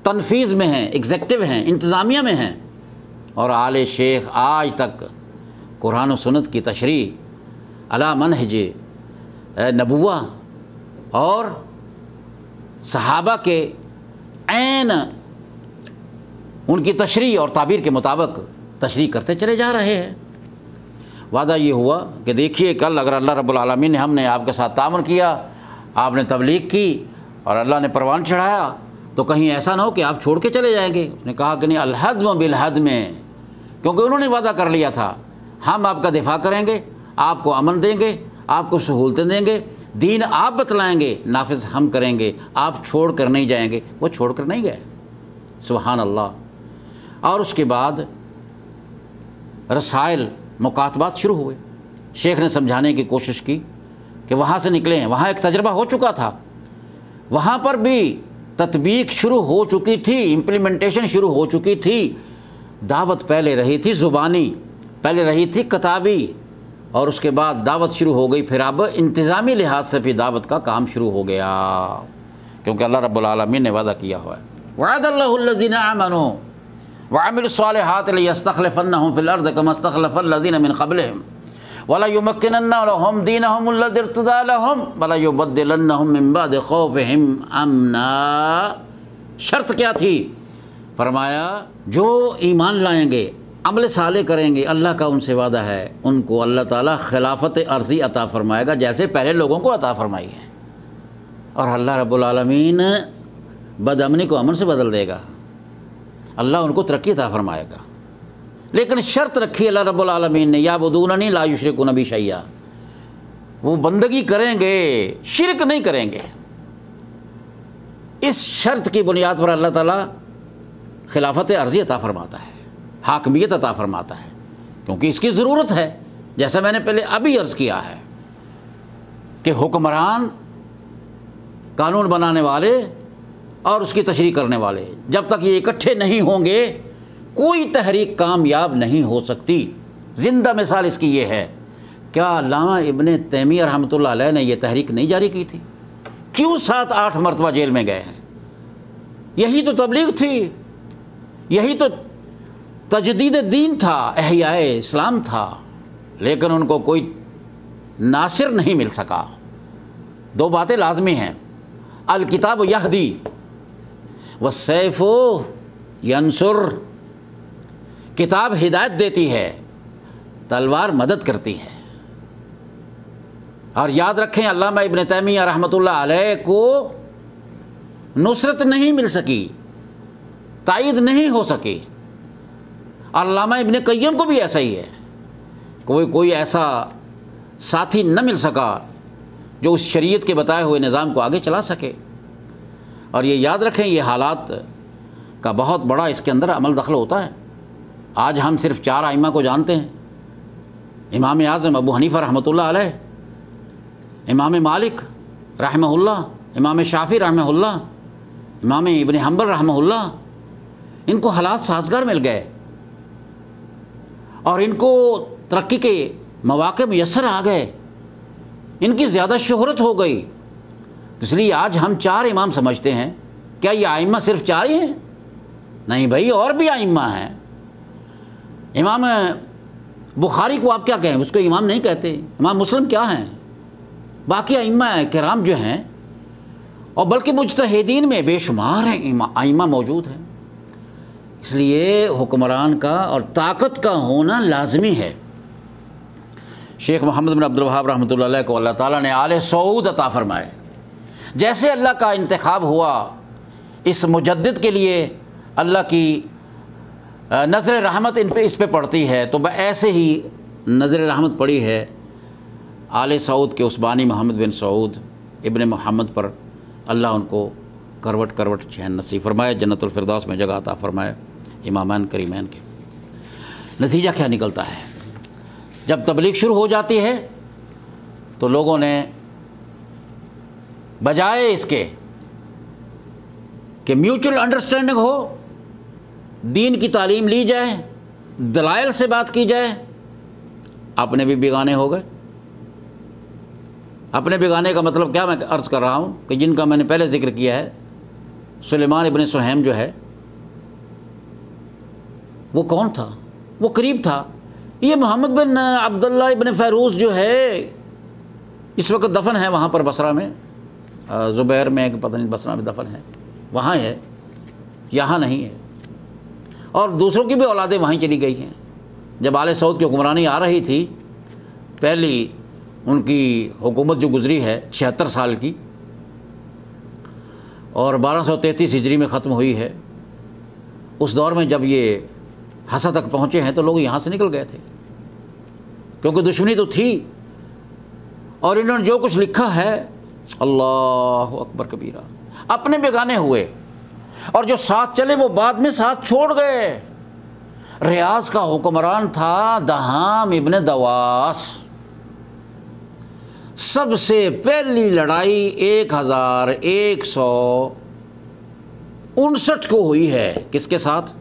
تنفیذ میں ہیں، ایگزیکٹو ہیں، انتظامیہ میں ہیں، اور آل شیخ آج تک قرآن و سنت کی تشریح علی منہج نبوہ اور صحابہ کے عین ان کی تشریح اور تعبیر کے مطابق تشریح کرتے چلے جا رہے ہیں۔ وعدہ یہ ہوا کہ دیکھیے کل اگر اللہ رب العالمین نے ہم نے آپ کے ساتھ تعاون کیا، آپ نے تبلیغ کی اور اللہ نے پروان چڑھایا، تو کہیں ایسا نہ ہو کہ آپ چھوڑ کے چلے جائیں گے۔ اس نے کہا کہ نہیں، الحدم بالحد میں، کیونکہ انہوں نے وعدہ کر لیا تھا ہم آپ کا دفاع کریں گے، آپ کو امن دیں گے، آپ کو سہولتیں دیں گے، دین آپ بتلائیں گے، نافذ ہم کریں گے، آپ چھوڑ کر نہیں جائیں گے۔ وہ چھوڑ کر نہیں گئے، سبحان اللہ۔ اور اس کے بعد رسائل، مکاتبات شروع ہوئے۔ شیخ نے سمجھانے کی کوشش کی کہ وہاں سے نکلے ہیں، وہاں ایک تجربہ ہو چکا تھا، وہاں پر بھی تطبیق شروع ہو چکی تھی، امپلیمنٹیشن شروع ہو چکی تھی۔ دعوت پہلے رہی تھی زبانی، پہلے رہی تھی کتابی، اور اس کے بعد دعوت شروع ہو گئی، پھر اب انتظامی لحاظ سے بھی دعوت کا کام شروع ہو گیا، کیونکہ اللہ رب العالمین نے وعدہ کیا ہوا ہے۔ وعد اللہ الذین آمنوا وعملوا الصالحات لیستخلفنہم فی الارض کما استخلف الذین من قبلہم وَلَيُمَكِّنَنَّ لَهُمْ دِينَهُمُ الَّذِي ارْتَضَىٰ لَهُمْ وَلَيُبَدِّلَنَّهُم مِّن بَعْدِ خَوْفِهِمْ أَمْنًا۔ شرط کیا تھی؟ فرمایا جو ایمان لائیں گے، عمل صالح کریں گے، اللہ کا ان سے وعدہ ہے، ان کو اللہ تعالیٰ خلافت عرضی عطا فرمائے گا جیسے پہلے لوگوں کو عطا فرمائی ہے، اور اللہ رب العالمین بد امنی کو امن سے بدل دے گا، اللہ ان کو ترقی عطا فرمائے گا۔ لیکن شرط رکھی اللہ رب العالمین نے، یعبدوننی لا یشرکون بی شیئا، وہ بندگی کریں گے، شرک نہیں کریں گے۔ اس شرط کی بنیاد پر اللہ تعالیٰ خلافت عرضی عطا فرماتا ہے، حاکمیت عطا فرماتا ہے، کیونکہ اس کی ضرورت ہے، جیسا میں نے پہلے ابھی عرض کیا ہے کہ حکمران، قانون بنانے والے اور اس کی تشریح کرنے والے، جب تک یہ اکٹھے نہیں ہوں گے کوئی تحریک کامیاب نہیں ہو سکتی۔ زندہ مثال اس کی یہ ہے، کیا علامہ ابن تیمیہ رحمۃ اللہ علیہ نے یہ تحریک نہیں جاری کی تھی؟ کیوں 7-8 مرتبہ جیل میں گئے ہیں؟ یہی تو تبلیغ تھی، یہی تو تجدید دین تھا، احیاء اسلام تھا، لیکن ان کو کوئی ناصر نہیں مل سکا۔ دو باتیں لازمی ہیں، الکتاب یہدی والسیف ینصر۔ کتاب ہدایت دیتی ہے، تلوار مدد کرتی ہے۔ اور یاد رکھیں علامہ ابن تیمیہ رحمۃ اللہ علیہ کو نصرت نہیں مل سکی، تائید نہیں ہو سکی، اور علامہ ابن قیم کو بھی ایسا ہی ہے، کوئی ایسا ساتھی نہ مل سکا جو اس شریعت کے بتائے ہوئے نظام کو آگے چلا سکے۔ اور یہ یاد رکھیں، یہ حالات کا بہت بڑا اس کے اندر عمل دخل ہوتا ہے۔ آج ہم صرف 4 ائمہ کو جانتے ہیں، امام اعظم ابو حنیفہ رحمۃ اللہ علیہ، امام مالک رحمہ اللہ، امام شافعی رحمہ اللہ، امام ابن حنبل رحمہ اللہ۔ ان کو حالات سازگار مل گئے اور ان کو ترقی کے مواقع میسر آ گئے، ان کی زیادہ شہرت ہو گئی، اس لیے آج ہم 4 امام سمجھتے ہیں۔ کیا یہ ائمہ صرف 4 ہی ہیں؟ نہیں بھائی، اور بھی ائمہ ہیں۔ امام بخاری کو آپ کیا کہیں؟ اس کو امام نہیں کہتے۔ امام مسلم کیا ہیں؟ باقی ائمہ کرام جو ہیں، اور بلکہ مجتہدین میں بے شمار ہیں ائمہ موجود ہیں۔ اس لیے حکمران کا اور طاقت کا ہونا لازمی ہے۔ شیخ محمد بن عبد الوہاب رحمۃ اللہ علیہ کو اللہ تعالیٰ نے آل سعود عطا فرمائے۔ جیسے اللہ کا انتخاب ہوا اس مجدد کے لیے، اللہ کی نظر رحمت اس پہ پڑتی ہے، تو ایسے ہی نظر رحمت پڑی ہے آل سعود کے اس بانی محمد بن سعود ابن محمد پر۔ اللہ ان کو کروٹ کروٹ چین نصیب فرمائے، جنت الفردوس میں جگہ عطا فرمائے امامین کریمین کے۔ نتیجہ کیا نکلتا ہے؟ جب تبلیغ شروع ہو جاتی ہے تو لوگوں نے بجائے اس کے کہ میوچل انڈرسٹینڈنگ ہو، دین کی تعلیم لی جائے، دلائل سے بات کی جائے، اپنے بھی بیگانے ہو گئے۔ اپنے بیگانے کا مطلب کیا میں عرض کر رہا ہوں کہ جن کا میں نے پہلے ذکر کیا ہے، سلیمان ابن سہیم جو ہے وہ کون تھا؟ وہ قریب تھا۔ یہ محمد بن عبداللہ ابن فیروز جو ہے اس وقت دفن ہے وہاں پر بصرہ میں، زبیر میں پتہ نہیں بصرہ میں دفن ہے، وہاں ہے، یہاں نہیں ہے۔ اور دوسروں کی بھی اولادیں وہیں چلی گئی ہیں۔ جب آل سعود کی حکمرانی آ رہی تھی، پہلی ان کی حکومت جو گزری ہے 76 سال کی، اور 1233 ہجری میں ختم ہوئی ہے، اس دور میں جب یہ حسا تک پہنچے ہیں تو لوگ یہاں سے نکل گئے تھے، کیونکہ دشمنی تو تھی، اور انہوں نے جو کچھ لکھا ہے اللہ اکبر کبیرہ، اپنے بیگانے ہوئے، اور جو ساتھ چلے وہ بعد میں ساتھ چھوڑ گئے۔ ریاض کا حکمران تھا دہام ابن دواس۔ سب سے پہلی لڑائی 1159 کو ہوئی ہے، کس کے ساتھ؟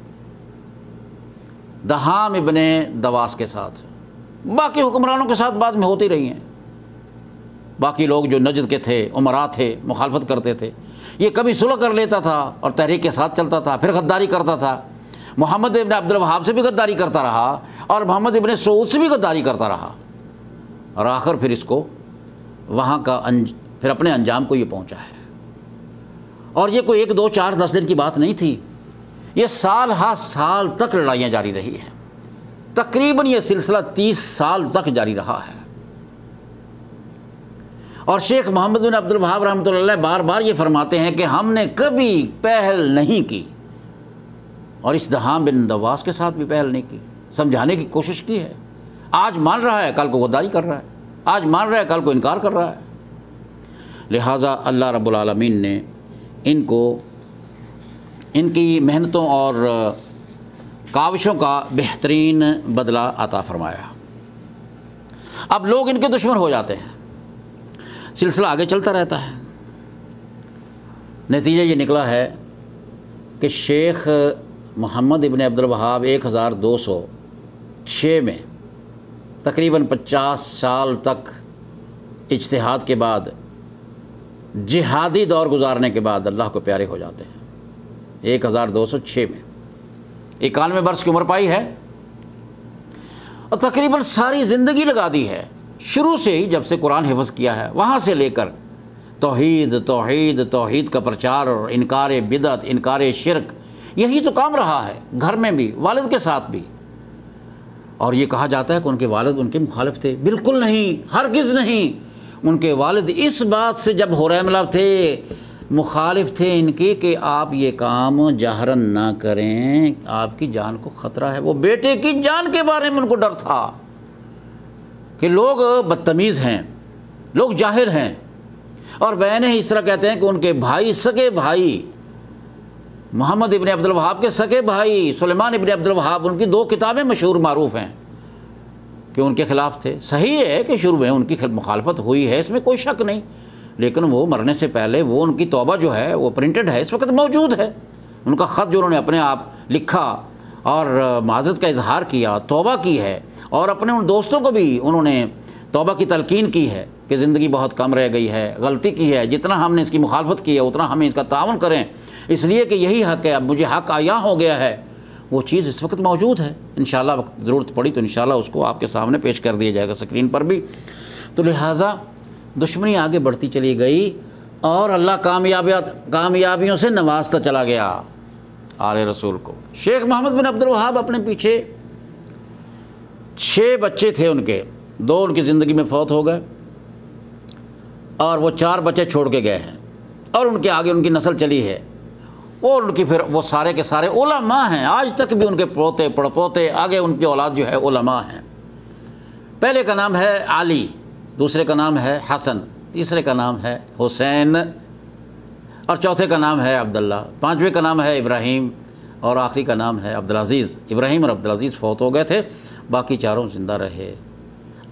دہام ابن دواس کے ساتھ۔ باقی حکمرانوں کے ساتھ بعد میں ہوتی رہی ہیں، باقی لوگ جو نجد کے تھے، امراء تھے، مخالفت کرتے تھے۔ یہ کبھی صلح کر لیتا تھا اور تحریک کے ساتھ چلتا تھا، پھر غداری کرتا تھا، محمد ابن عبد الوہاب سے بھی غداری کرتا رہا، اور محمد ابن سعود سے بھی غداری کرتا رہا، اور آخر پھر اس کو وہاں کا پھر اپنے انجام کو یہ پہنچا ہے۔ اور یہ کوئی 1 2 4 10 دن کی بات نہیں تھی، یہ سال ہا سال تک لڑائیاں جاری رہی ہیں، تقریباً یہ سلسلہ 30 سال تک جاری رہا ہے۔ اور شیخ محمد بن عبد الوہاب رحمۃ اللہ علیہ بار بار یہ فرماتے ہیں کہ ہم نے کبھی پہل نہیں کی، اور اس دہام بن دواس کے ساتھ بھی پہل نہیں کی، سمجھانے کی کوشش کی ہے۔ آج مان رہا ہے، کل کو غداری کر رہا ہے، آج مان رہا ہے، کل کو انکار کر رہا ہے۔ لہٰذا اللہ رب العالمین نے ان کو ان کی محنتوں اور کاوشوں کا بہترین بدلہ عطا فرمایا۔ اب لوگ ان کے دشمن ہو جاتے ہیں، سلسلہ آگے چلتا رہتا ہے۔ نتیجہ یہ نکلا ہے کہ شیخ محمد ابن عبد الوہاب 1206 میں تقریباً 50 سال تک اجتہاد کے بعد، جہادی دور گزارنے کے بعد اللہ کو پیارے ہو جاتے ہیں 1206 میں۔ 91 برس کی عمر پائی ہے، اور تقریباً ساری زندگی لگا دی ہے، شروع سے ہی جب سے قرآن حفظ کیا ہے وہاں سے لے کر توحید توحید توحید کا پرچار اور انکار بدعت، انکار شرک، یہی تو کام رہا ہے، گھر میں بھی، والد کے ساتھ بھی۔ اور یہ کہا جاتا ہے کہ ان کے والد ان کے مخالف تھے، بالکل نہیں، ہرگز نہیں۔ ان کے والد اس بات سے جب حریملہ تھے مخالف تھے ان کے کہ آپ یہ کام جہرن نہ کریں، آپ کی جان کو خطرہ ہے۔ وہ بیٹے کی جان کے بارے میں ان کو ڈر تھا کہ لوگ بدتمیز ہیں، لوگ جاہل ہیں، اور بیان اس طرح کہتے ہیں کہ ان کے بھائی، سگے بھائی، محمد ابن عبد الوہاب کے سگے بھائی سلیمان ابن عبد الوہاب، ان کی 2 کتابیں مشہور معروف ہیں کہ ان کے خلاف تھے۔ صحیح ہے کہ شروع میں ان کی مخالفت ہوئی ہے، اس میں کوئی شک نہیں، لیکن وہ مرنے سے پہلے وہ ان کی توبہ جو ہے وہ پرنٹڈ ہے، اس وقت موجود ہے۔ ان کا خط جو انہوں نے اپنے آپ لکھا اور معذرت کا اظہار کیا، توبہ کی ہے، اور اپنے ان دوستوں کو بھی انہوں نے توبہ کی تلقین کی ہے کہ زندگی بہت کم رہ گئی ہے، غلطی کی ہے، جتنا ہم نے اس کی مخالفت کی ہے اتنا ہمیں اس کا تعاون کریں، اس لیے کہ یہی حق ہے، اب مجھے حق عیاں ہو گیا ہے۔ وہ چیز اس وقت موجود ہے، انشاءاللہ وقت ضرورت پڑی تو انشاءاللہ اس کو آپ کے سامنے پیش کر دیا جائے گا اسکرین پر بھی۔ تو لہٰذا دشمنی آگے بڑھتی چلی گئی، اور اللہ کامیابیوں سے نوازتا چلا گیا آل رسول کو۔ شیخ محمد بن عبد الوہاب اپنے پیچھے 6 بچے تھے ان کے، 2 ان کی زندگی میں فوت ہو گئے، اور وہ 4 بچے چھوڑ کے گئے ہیں، اور ان کے آگے ان کی نسل چلی ہے، اور ان کی پھر وہ سارے کے سارے علماء ہیں، آج تک بھی ان کے پوتے پڑپوتے، آگے ان کی اولاد جو ہے علماء ہیں۔ پہلے کا نام ہے علی، دوسرے کا نام ہے حسن، تیسرے کا نام ہے حسین، اور چوتھے کا نام ہے عبداللہ، 5ویں کا نام ہے ابراہیم، اور آخری کا نام ہے عبدالعزیز۔ ابراہیم اور عبدالعزیز فوت ہو گئے تھے، باقی چاروں زندہ رہے۔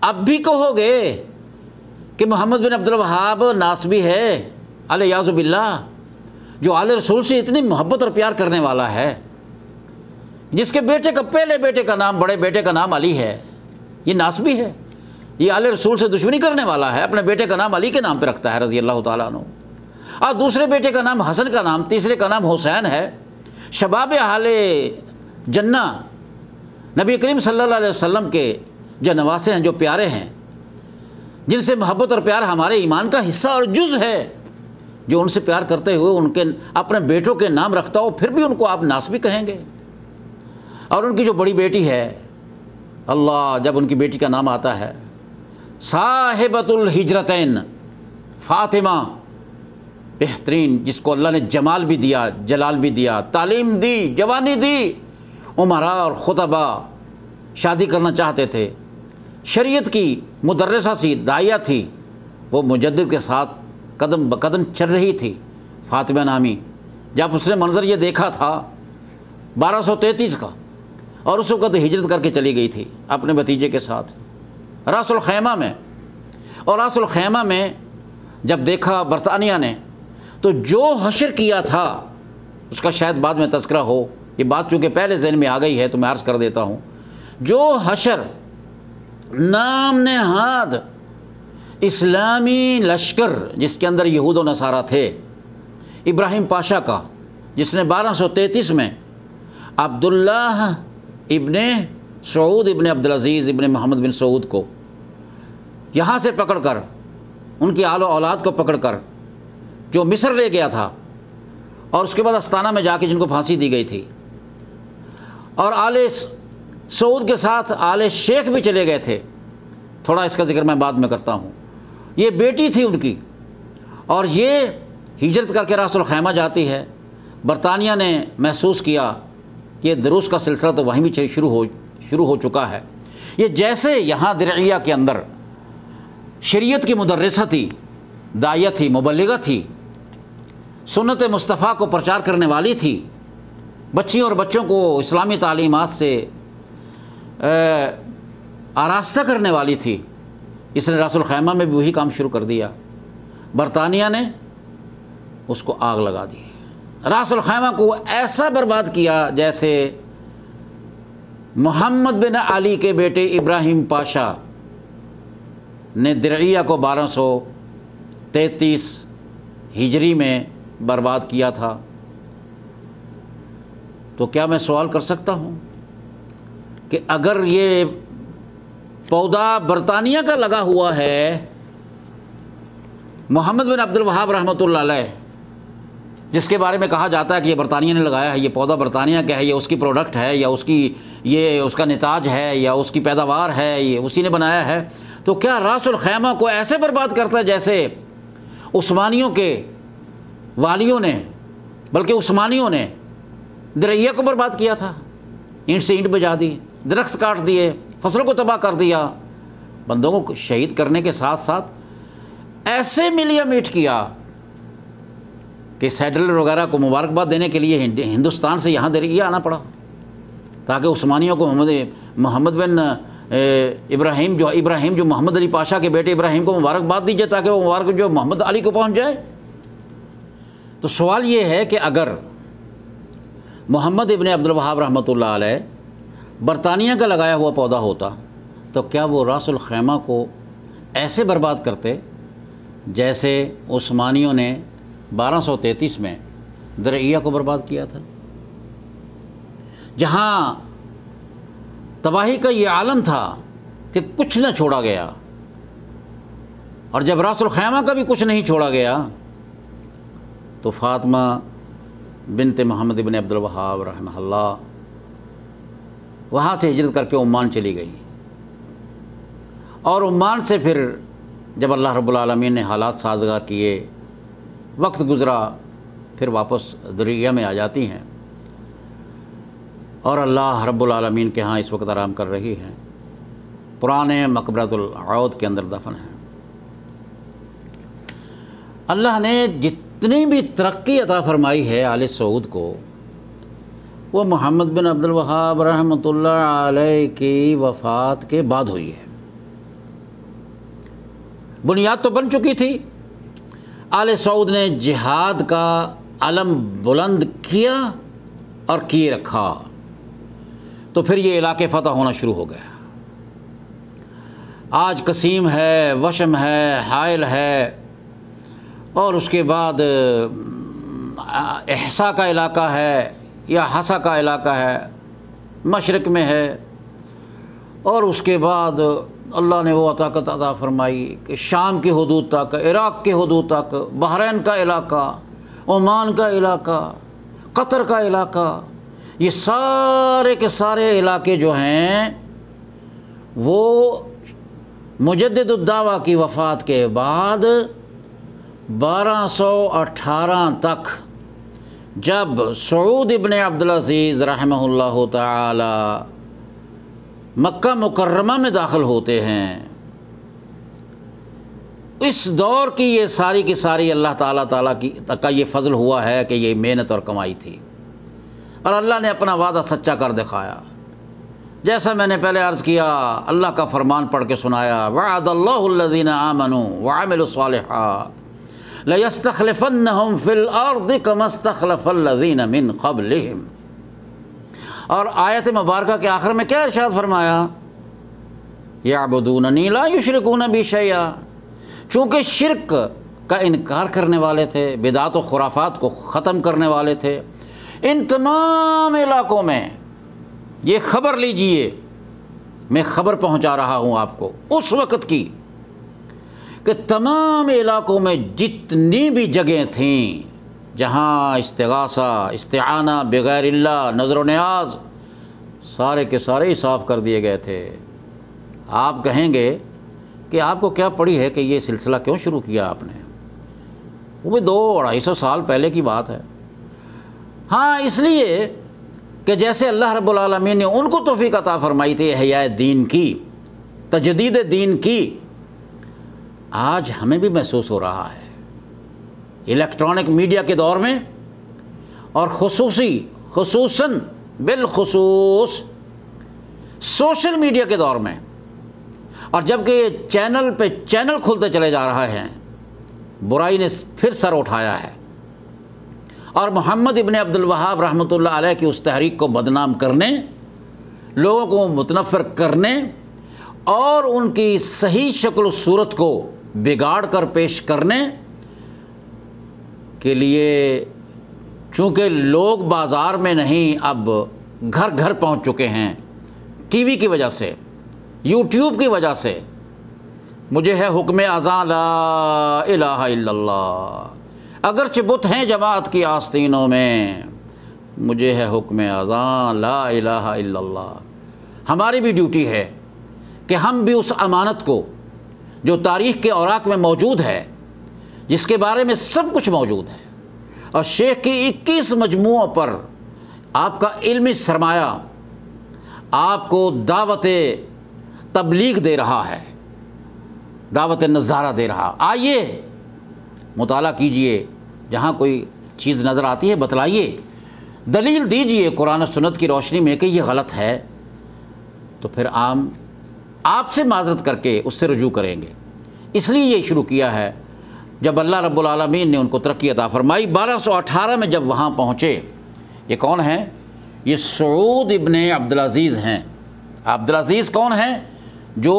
اب بھی کہو گے کہ محمد بن عبد الوہاب ناسبی ہے الیاذ باللہ، جو آل رسول سے اتنی محبت اور پیار کرنے والا ہے، جس کے بیٹے کا پہلے بیٹے کا نام، بڑے بیٹے کا نام علی ہے، یہ ناسبی ہے، یہ آل رسول سے دشمنی کرنے والا ہے، اپنے بیٹے کا نام علی کے نام پہ رکھتا ہے رضی اللہ تعالیٰ عنہ، اور دوسرے بیٹے کا نام حسن کا نام، تیسرے کا نام حسین ہے۔ شباب اہل جنہ نبی کریم صلی اللہ علیہ وسلم کے جو نواسے ہیں، جو پیارے ہیں، جن سے محبت اور پیار ہمارے ایمان کا حصہ اور جز ہے، جو ان سے پیار کرتے ہوئے ان کے اپنے بیٹوں کے نام رکھتا ہو، پھر بھی ان کو آپ ناسبی کہیں گے۔ اور ان کی جو بڑی بیٹی ہے، اللہ جب ان کی بیٹی کا نام آتا ہے، صاحبۃ الہجرتین فاطمہ، بہترین، جس کو اللہ نے جمال بھی دیا، جلال بھی دیا، تعلیم دی، جوانی دی، امراء اور خطبہ شادی کرنا چاہتے تھے، شریعت کی مدرسہ سی، داعیہ تھی، وہ مجدد کے ساتھ قدم بقدم چل رہی تھی، فاطمہ نامی۔ جب اس نے منظر یہ دیکھا تھا 1233 کا، اور اس وقت ہجرت کر کے چلی گئی تھی اپنے بھتیجے کے ساتھ راس الخیمہ میں، اور راس الخیمہ میں جب دیکھا برطانیہ نے، تو جو حشر کیا تھا اس کا شاید بعد میں تذکرہ ہو، یہ بات چونکہ پہلے ذہن میں آ گئی ہے تو میں عرض کر دیتا ہوں، جو حشر نام نہاد اسلامی لشکر جس کے اندر یہود و نصارہ تھے، ابراہیم پاشا کا، جس نے 1233 میں عبداللہ ابن سعود ابن عبدالعزیز ابن محمد بن سعود کو یہاں سے پکڑ کر، ان کی آل و اولاد کو پکڑ کر جو مصر لے گیا تھا، اور اس کے بعد استانہ میں جا کے جن کو پھانسی دی گئی تھی، اور آل سعود کے ساتھ آل شیخ بھی چلے گئے تھے، تھوڑا اس کا ذکر میں بعد میں کرتا ہوں۔ یہ بیٹی تھی ان کی، اور یہ ہجرت کر کے راس الخیمہ جاتی ہے۔ برطانیہ نے محسوس کیا یہ دروس کا سلسلہ تو وہیں بھی شروع ہو چکا ہے، یہ جیسے یہاں درعیہ کے اندر شریعت کی مدرسہ تھی، داعیہ تھی، مبلغہ تھی، سنت مصطفیٰ کو پرچار کرنے والی تھی، بچیوں اور بچوں کو اسلامی تعلیمات سے آراستہ کرنے والی تھی، اس نے راس الخیمہ میں بھی وہی کام شروع کر دیا۔ برطانیہ نے اس کو آگ لگا دی، راس الخیمہ کو ایسا برباد کیا جیسے محمد بن علی کے بیٹے ابراہیم پاشا نے درعیہ کو 1233 ہجری میں برباد کیا تھا۔ تو کیا میں سوال کر سکتا ہوں کہ اگر یہ پودا برطانیہ کا لگا ہوا ہے، محمد بن عبد الوہاب رحمۃ اللہ علیہ، جس کے بارے میں کہا جاتا ہے کہ یہ برطانیہ نے لگایا ہے، یہ پودا برطانیہ کا ہے، یہ اس کی پروڈکٹ ہے، یا یہ اس کا نتاج ہے، یا اس کی پیداوار ہے، یہ اسی نے بنایا ہے، تو کیا راس الخیمہ کو ایسے برباد کرتا ہے جیسے عثمانیوں کے والیوں نے، بلکہ عثمانیوں نے درعیہ کو برباد کیا تھا، اینٹ سے اینٹ بجا دی، درخت کاٹ دیے، فصلوں کو تباہ کر دیا، بندوں کو شہید کرنے کے ساتھ ساتھ ایسے ملیا میٹ کیا کہ سیٹلر وغیرہ کو مبارکباد دینے کے لیے ہندوستان سے یہاں درعیہ آنا پڑا، تاکہ عثمانیوں کو محمد بن ابراہیم جو محمد علی پاشا کے بیٹے ابراہیم کو مبارکباد دیجیے، تاکہ وہ مبارک جو محمد علی کو پہنچ جائے۔ تو سوال یہ ہے کہ اگر محمد ابن عبد الوہاب رحمۃ اللہ علیہ برطانیہ کا لگایا ہوا پودا ہوتا، تو کیا وہ راس الخیمہ کو ایسے برباد کرتے جیسے عثمانیوں نے 1233 میں درعیہ کو برباد کیا تھا، جہاں تباہی کا یہ عالم تھا کہ کچھ نہ چھوڑا گیا، اور جب راس الخیمہ کا بھی کچھ نہیں چھوڑا گیا تو فاطمہ بنت محمد بن عبد الوہاب رحمہ اللہ وہاں سے ہجرت کر کے عمان چلی گئی، اور عمان سے پھر جب اللہ رب العالمین نے حالات سازگار کیے، وقت گزرا، پھر واپس درعیہ میں آ جاتی ہیں، اور اللہ رب العالمین کے ہاں اس وقت آرام کر رہی ہیں، پرانے مقبرۃ العود کے اندر دفن ہیں۔ اللہ نے جتنی بھی ترقی عطا فرمائی ہے آل سعود کو، وہ محمد بن عبد الوہاب رحمۃ اللہ علیہ کی وفات کے بعد ہوئی ہے۔ بنیاد تو بن چکی تھی، آل سعود نے جہاد کا علم بلند کیا اور کیے رکھا، تو پھر یہ علاقے فتح ہونا شروع ہو گئے۔ آج قسیم ہے، وشم ہے، حائل ہے، اور اس کے بعد احسا کا علاقہ ہے یا حسا کا علاقہ ہے، مشرق میں ہے، اور اس کے بعد اللہ نے وہ طاقت عطا فرمائی کہ شام کی حدود تک، عراق کی حدود تک، بحرین کا علاقہ، عمان کا علاقہ، قطر کا علاقہ، یہ سارے کے سارے علاقے جو ہیں وہ مجدد الدعوہ کی وفات کے بعد 1218 تک، جب سعود ابن عبدالعزیز رحمہ اللہ تعالی مکہ مکرمہ میں داخل ہوتے ہیں، اس دور کی یہ ساری کی ساری اللہ تعالیٰ کا یہ فضل ہوا ہے کہ یہ محنت اور کمائی تھی، اور اللہ نے اپنا وعدہ سچا کر دکھایا۔ جیسا میں نے پہلے عرض کیا، اللہ کا فرمان پڑھ کے سنایا، وعد اللہ الذین آمنوا وعملوا الصالحات لَيَسْتَخْلِفَنَّهُمْ فِي الْأَرْضِ كَمَا اسْتَخْلَفَ الَّذِينَ مِنْ قَبْلِهِمْ۔ اور آیت مبارکہ کے آخر میں کیا ارشاد فرمایا؟ يَعْبُدُونَنِي لَا يُشْرِكُونَ بِي شَيْئًا، چونکہ شرک کا انکار کرنے والے تھے، بدعات و خرافات کو ختم کرنے والے تھے، ان تمام علاقوں میں یہ خبر لیجئے، میں خبر پہنچا رہا ہوں آپ کو اس وقت کی، کہ تمام علاقوں میں جتنی بھی جگہیں تھیں جہاں استغاثہ، استعانہ بغیر اللہ، نظر و نیاز، سارے کے سارے ہی صاف کر دیے گئے تھے۔ آپ کہیں گے کہ آپ کو کیا پڑی ہے کہ یہ سلسلہ کیوں شروع کیا آپ نے؟ وہ بھی 200-250 سال پہلے کی بات ہے۔ ہاں، اس لیے کہ جیسے اللہ رب العالمین نے ان کو توفیق عطا فرمائی تھی احیاء دین کی، تجدید دین کی، آج ہمیں بھی محسوس ہو رہا ہے الیکٹرانک میڈیا کے دور میں، اور خصوصاً بالخصوص سوشل میڈیا کے دور میں، اور جب کہ یہ چینل پہ چینل کھلتے چلے جا رہا ہے، برائی نے پھر سر اٹھایا ہے، اور محمد ابن عبد الوہاب رحمۃ اللہ علیہ کی اس تحریک کو بدنام کرنے، لوگوں کو متنفر کرنے، اور ان کی صحیح شکل و صورت کو بگاڑ کر پیش کرنے کے لیے، چونکہ لوگ بازار میں نہیں، اب گھر گھر پہنچ چکے ہیں، ٹی وی کی وجہ سے، یوٹیوب کی وجہ سے، مجھے ہے حکم اذاں لا الہ الا اللہ، اگرچہ بت ہیں جماعت کی آستینوں میں، مجھے ہے حکم اذاں لا الہ الا اللہ۔ ہماری بھی ڈیوٹی ہے کہ ہم بھی اس امانت کو جو تاریخ کے اوراق میں موجود ہے، جس کے بارے میں سب کچھ موجود ہے، اور شیخ کی 21 مجموعوں پر آپ کا علمی سرمایہ آپ کو دعوت تبلیغ دے رہا ہے، دعوت نظارہ دے رہا۔ آئیے مطالعہ کیجئے، جہاں کوئی چیز نظر آتی ہے بتلائیے، دلیل دیجئے قرآن و سنت کی روشنی میں کہ یہ غلط ہے، تو پھر آپ سے معذرت کر کے اس سے رجوع کریں گے۔ اس لیے یہ شروع کیا ہے۔ جب اللہ رب العالمین نے ان کو ترقی عطا فرمائی، 1218 میں جب وہاں پہنچے، یہ کون ہیں؟ یہ سعود ابن عبدالعزیز ہیں۔ عبدالعزیز کون ہیں؟ جو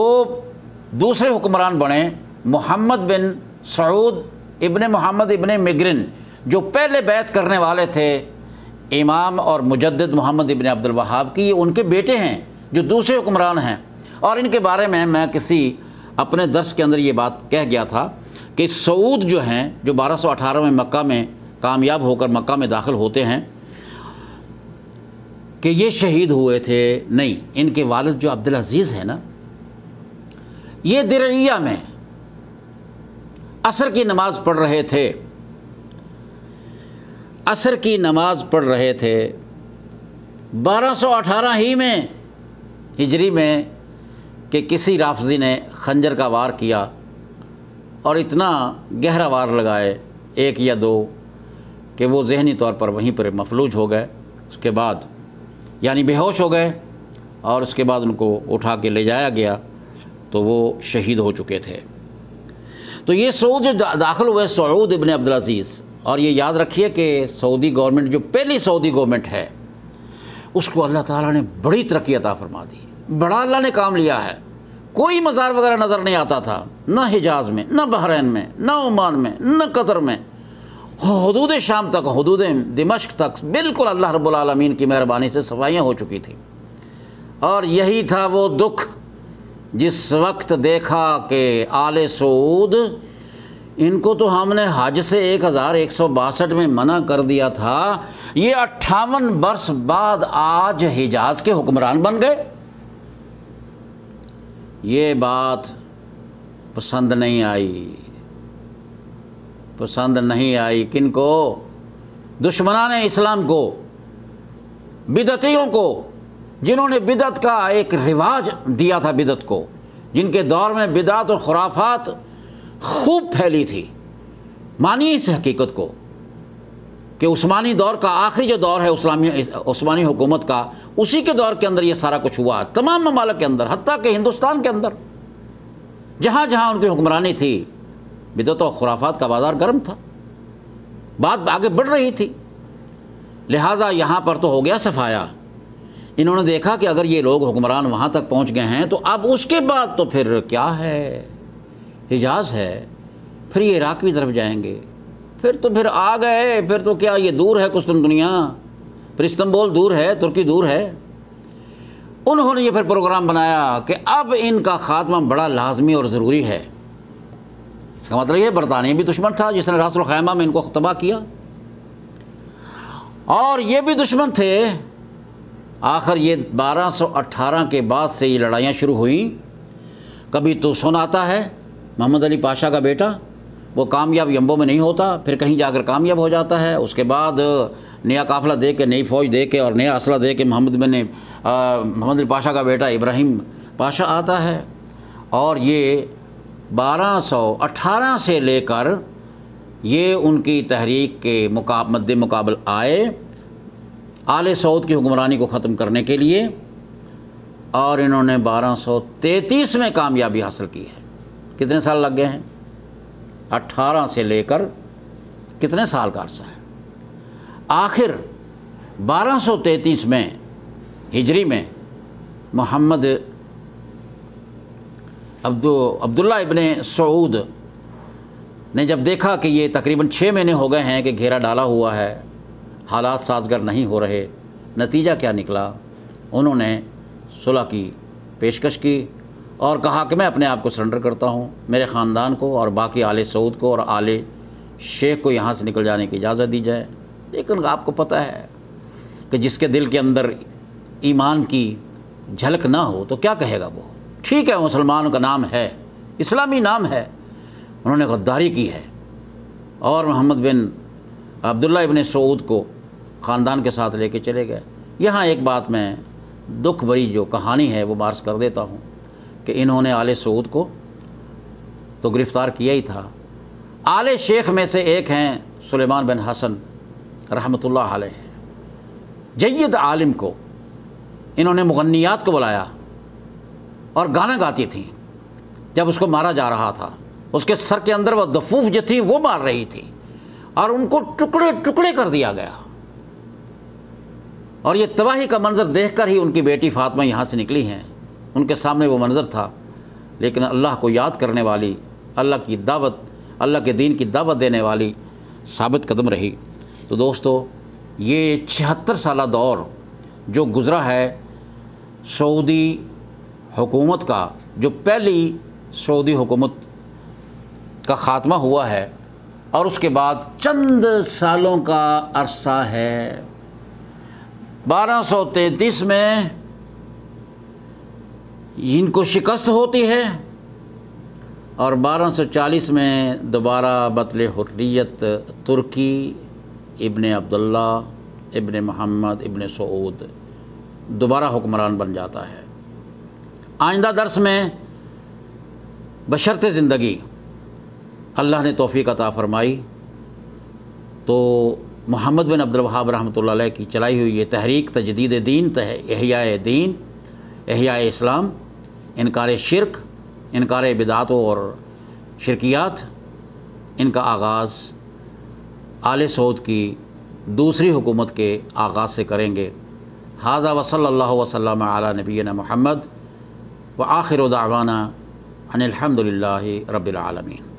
دوسرے حکمران بنے، محمد بن سعود ابن محمد ابن مگرن، جو پہلے بیعت کرنے والے تھے امام اور مجدد محمد ابن عبد الوہاب کی، یہ ان کے بیٹے ہیں جو دوسرے حکمران ہیں۔ اور ان کے بارے میں کسی اپنے درس کے اندر یہ بات کہہ گیا تھا کہ سعود جو ہیں، جو 1218 میں مکہ میں کامیاب ہو کر مکہ میں داخل ہوتے ہیں، کہ یہ شہید ہوئے تھے، نہیں، ان کے والد جو عبدالعزیز ہیں نا، یہ درعیہ میں عصر کی نماز پڑھ رہے تھے، عصر کی نماز پڑھ رہے تھے 1218 ہی میں ہجری میں، کہ کسی رافضی نے خنجر کا وار کیا، اور اتنا گہرا وار لگائے، 1 یا 2، کہ وہ ذہنی طور پر وہیں پر مفلوج ہو گئے، اس کے بعد یعنی بے ہوش ہو گئے، اور اس کے بعد ان کو اٹھا کے لے جایا گیا، تو وہ شہید ہو چکے تھے۔ تو یہ سعود جو داخل ہوئے سعود ابن عبدالعزیز، اور یہ یاد رکھیے کہ سعودی گورنمنٹ جو پہلی سعودی گورنمنٹ ہے اس کو اللہ تعالیٰ نے بڑی ترقی عطا فرما دی، بڑا اللہ نے کام لیا ہے۔ کوئی مزار وغیرہ نظر نہیں آتا تھا، نہ حجاز میں، نہ بحرین میں، نہ عمان میں، نہ قطر میں، حدود شام تک، حدود دمشق تک بالکل اللہ رب العالمین کی مہربانی سے صفائیاں ہو چکی تھیں۔ اور یہی تھا وہ دکھ جس وقت دیکھا کہ آل سعود، ان کو تو ہم نے حج سے 1162 میں منع کر دیا تھا، یہ 58 برس بعد آج حجاز کے حکمران بن گئے۔ یہ بات پسند نہیں آئی، پسند نہیں آئی کن کو؟ دشمنان اسلام کو، بدعتیوں کو، جنہوں نے بدعت کا ایک رواج دیا تھا، بدعت کو، جن کے دور میں بدعت اور خرافات خوب پھیلی تھی۔ مانیے اس حقیقت کو کہ عثمانی دور کا آخری جو دور ہے عثمانی حکومت کا، اسی کے دور کے اندر یہ سارا کچھ ہوا، تمام ممالک کے اندر، حتیٰ کہ ہندوستان کے اندر جہاں جہاں ان کی حکمرانی تھی، بدعت و خرافات کا بازار گرم تھا، بات آگے بڑھ رہی تھی۔ لہٰذا یہاں پر تو ہو گیا صفایا۔ انہوں نے دیکھا کہ اگر یہ لوگ حکمران وہاں تک پہنچ گئے ہیں تو اب اس کے بعد تو پھر کیا ہے، حجاز ہے، پھر یہ عراق کی طرف جائیں گے، پھر آ گئے، پھر تو کیا یہ دور ہے کچھ دنیا، پھر استنبول دور ہے، ترکی دور ہے۔ انہوں نے یہ پھر پروگرام بنایا کہ اب ان کا خاتمہ بڑا لازمی اور ضروری ہے۔ اس کا مطلب یہ برطانیہ بھی دشمن تھا جس نے راس الخیمہ میں ان کو تباہ کیا، اور یہ بھی دشمن تھے۔ آخر یہ 1218 کے بعد سے یہ لڑائیاں شروع ہوئیں۔ کبھی توسن آتا ہے، محمد علی پاشا کا بیٹا، وہ کامیاب یمبو میں نہیں ہوتا، پھر کہیں جا کر کامیاب ہو جاتا ہے، اس کے بعد نیا قافلہ دے کے، نئی فوج دے کے اور نیا اسلحہ دے کے محمد علی پاشا کا بیٹا ابراہیم پاشا آتا ہے، اور یہ 1218 سے لے کر یہ ان کی تحریک کے مد مقابل آئے آل سعود کی حکمرانی کو ختم کرنے کے لیے، اور انہوں نے 1233 میں کامیابی حاصل کی ہے۔ کتنے سال لگ گئے ہیں؟ 18 سے لے کر کتنے سال کا عرصہ ہے۔ آخر 1233 میں ہجری میں محمد عبداللہ ابن سعود نے جب دیکھا کہ یہ تقریباً 6 مہینے ہو گئے ہیں کہ گھیرا ڈالا ہوا ہے، حالات سازگار نہیں ہو رہے، نتیجہ کیا نکلا؟ انہوں نے صلح کی پیشکش کی اور کہا کہ میں اپنے آپ کو سرنڈر کرتا ہوں، میرے خاندان کو اور باقی آل سعود کو اور آل شیخ کو یہاں سے نکل جانے کی اجازت دی جائے۔ لیکن آپ کو پتہ ہے کہ جس کے دل کے اندر ایمان کی جھلک نہ ہو تو کیا کہے گا وہ؟ ٹھیک ہے، مسلمانوں کا نام ہے، اسلامی نام ہے، انہوں نے غداری کی ہے، اور محمد بن عبداللہ ابن سعود کو خاندان کے ساتھ لے کے چلے گئے۔ یہاں ایک بات میں دکھ بھری جو کہانی ہے وہ عرض کر دیتا ہوں کہ انہوں نے آل سعود کو تو گرفتار کیا ہی تھا، آل شیخ میں سے ایک ہیں سلیمان بن حسن رحمۃ اللہ علیہ، جید عالم کو انہوں نے مغنیات کو بلایا اور گانا گاتی تھیں۔ جب اس کو مارا جا رہا تھا، اس کے سر کے اندر وہ دفوف جو تھی وہ مار رہی تھی، اور ان کو ٹکڑے ٹکڑے کر دیا گیا، اور یہ تباہی کا منظر دیکھ کر ہی ان کی بیٹی فاطمہ یہاں سے نکلی ہیں۔ ان کے سامنے وہ منظر تھا، لیکن اللہ کو یاد کرنے والی، اللہ کی دعوت، اللہ کے دین کی دعوت دینے والی ثابت قدم رہی۔ تو دوستو، یہ 76 سالہ دور جو گزرا ہے سعودی حکومت کا، جو پہلی سعودی حکومت کا خاتمہ ہوا ہے، اور اس کے بعد چند سالوں کا عرصہ ہے۔ 1233 میں ان کو شکست ہوتی ہے، اور 1240 میں دوبارہ بطل حریت ترکی ابن عبداللہ ابن محمد ابن سعود دوبارہ حکمران بن جاتا ہے۔ آئندہ درس میں بشرط زندگی اللہ نے توفیق عطا فرمائی تو محمد بن عبد الوہاب رحمۃ اللہ علیہ کی چلائی ہوئی یہ تحریک تجدید دین، احیاء دین، احیاء اسلام، انکار شرک، انکار بدعات اور شرکیات، ان کا آغاز آل سعود کی دوسری حکومت کے آغاز سے کریں گے۔ ھذا وصلی اللہ وسلم علی نبینا محمد وآخر دعوانا ان الحمد للہ رب العالمین۔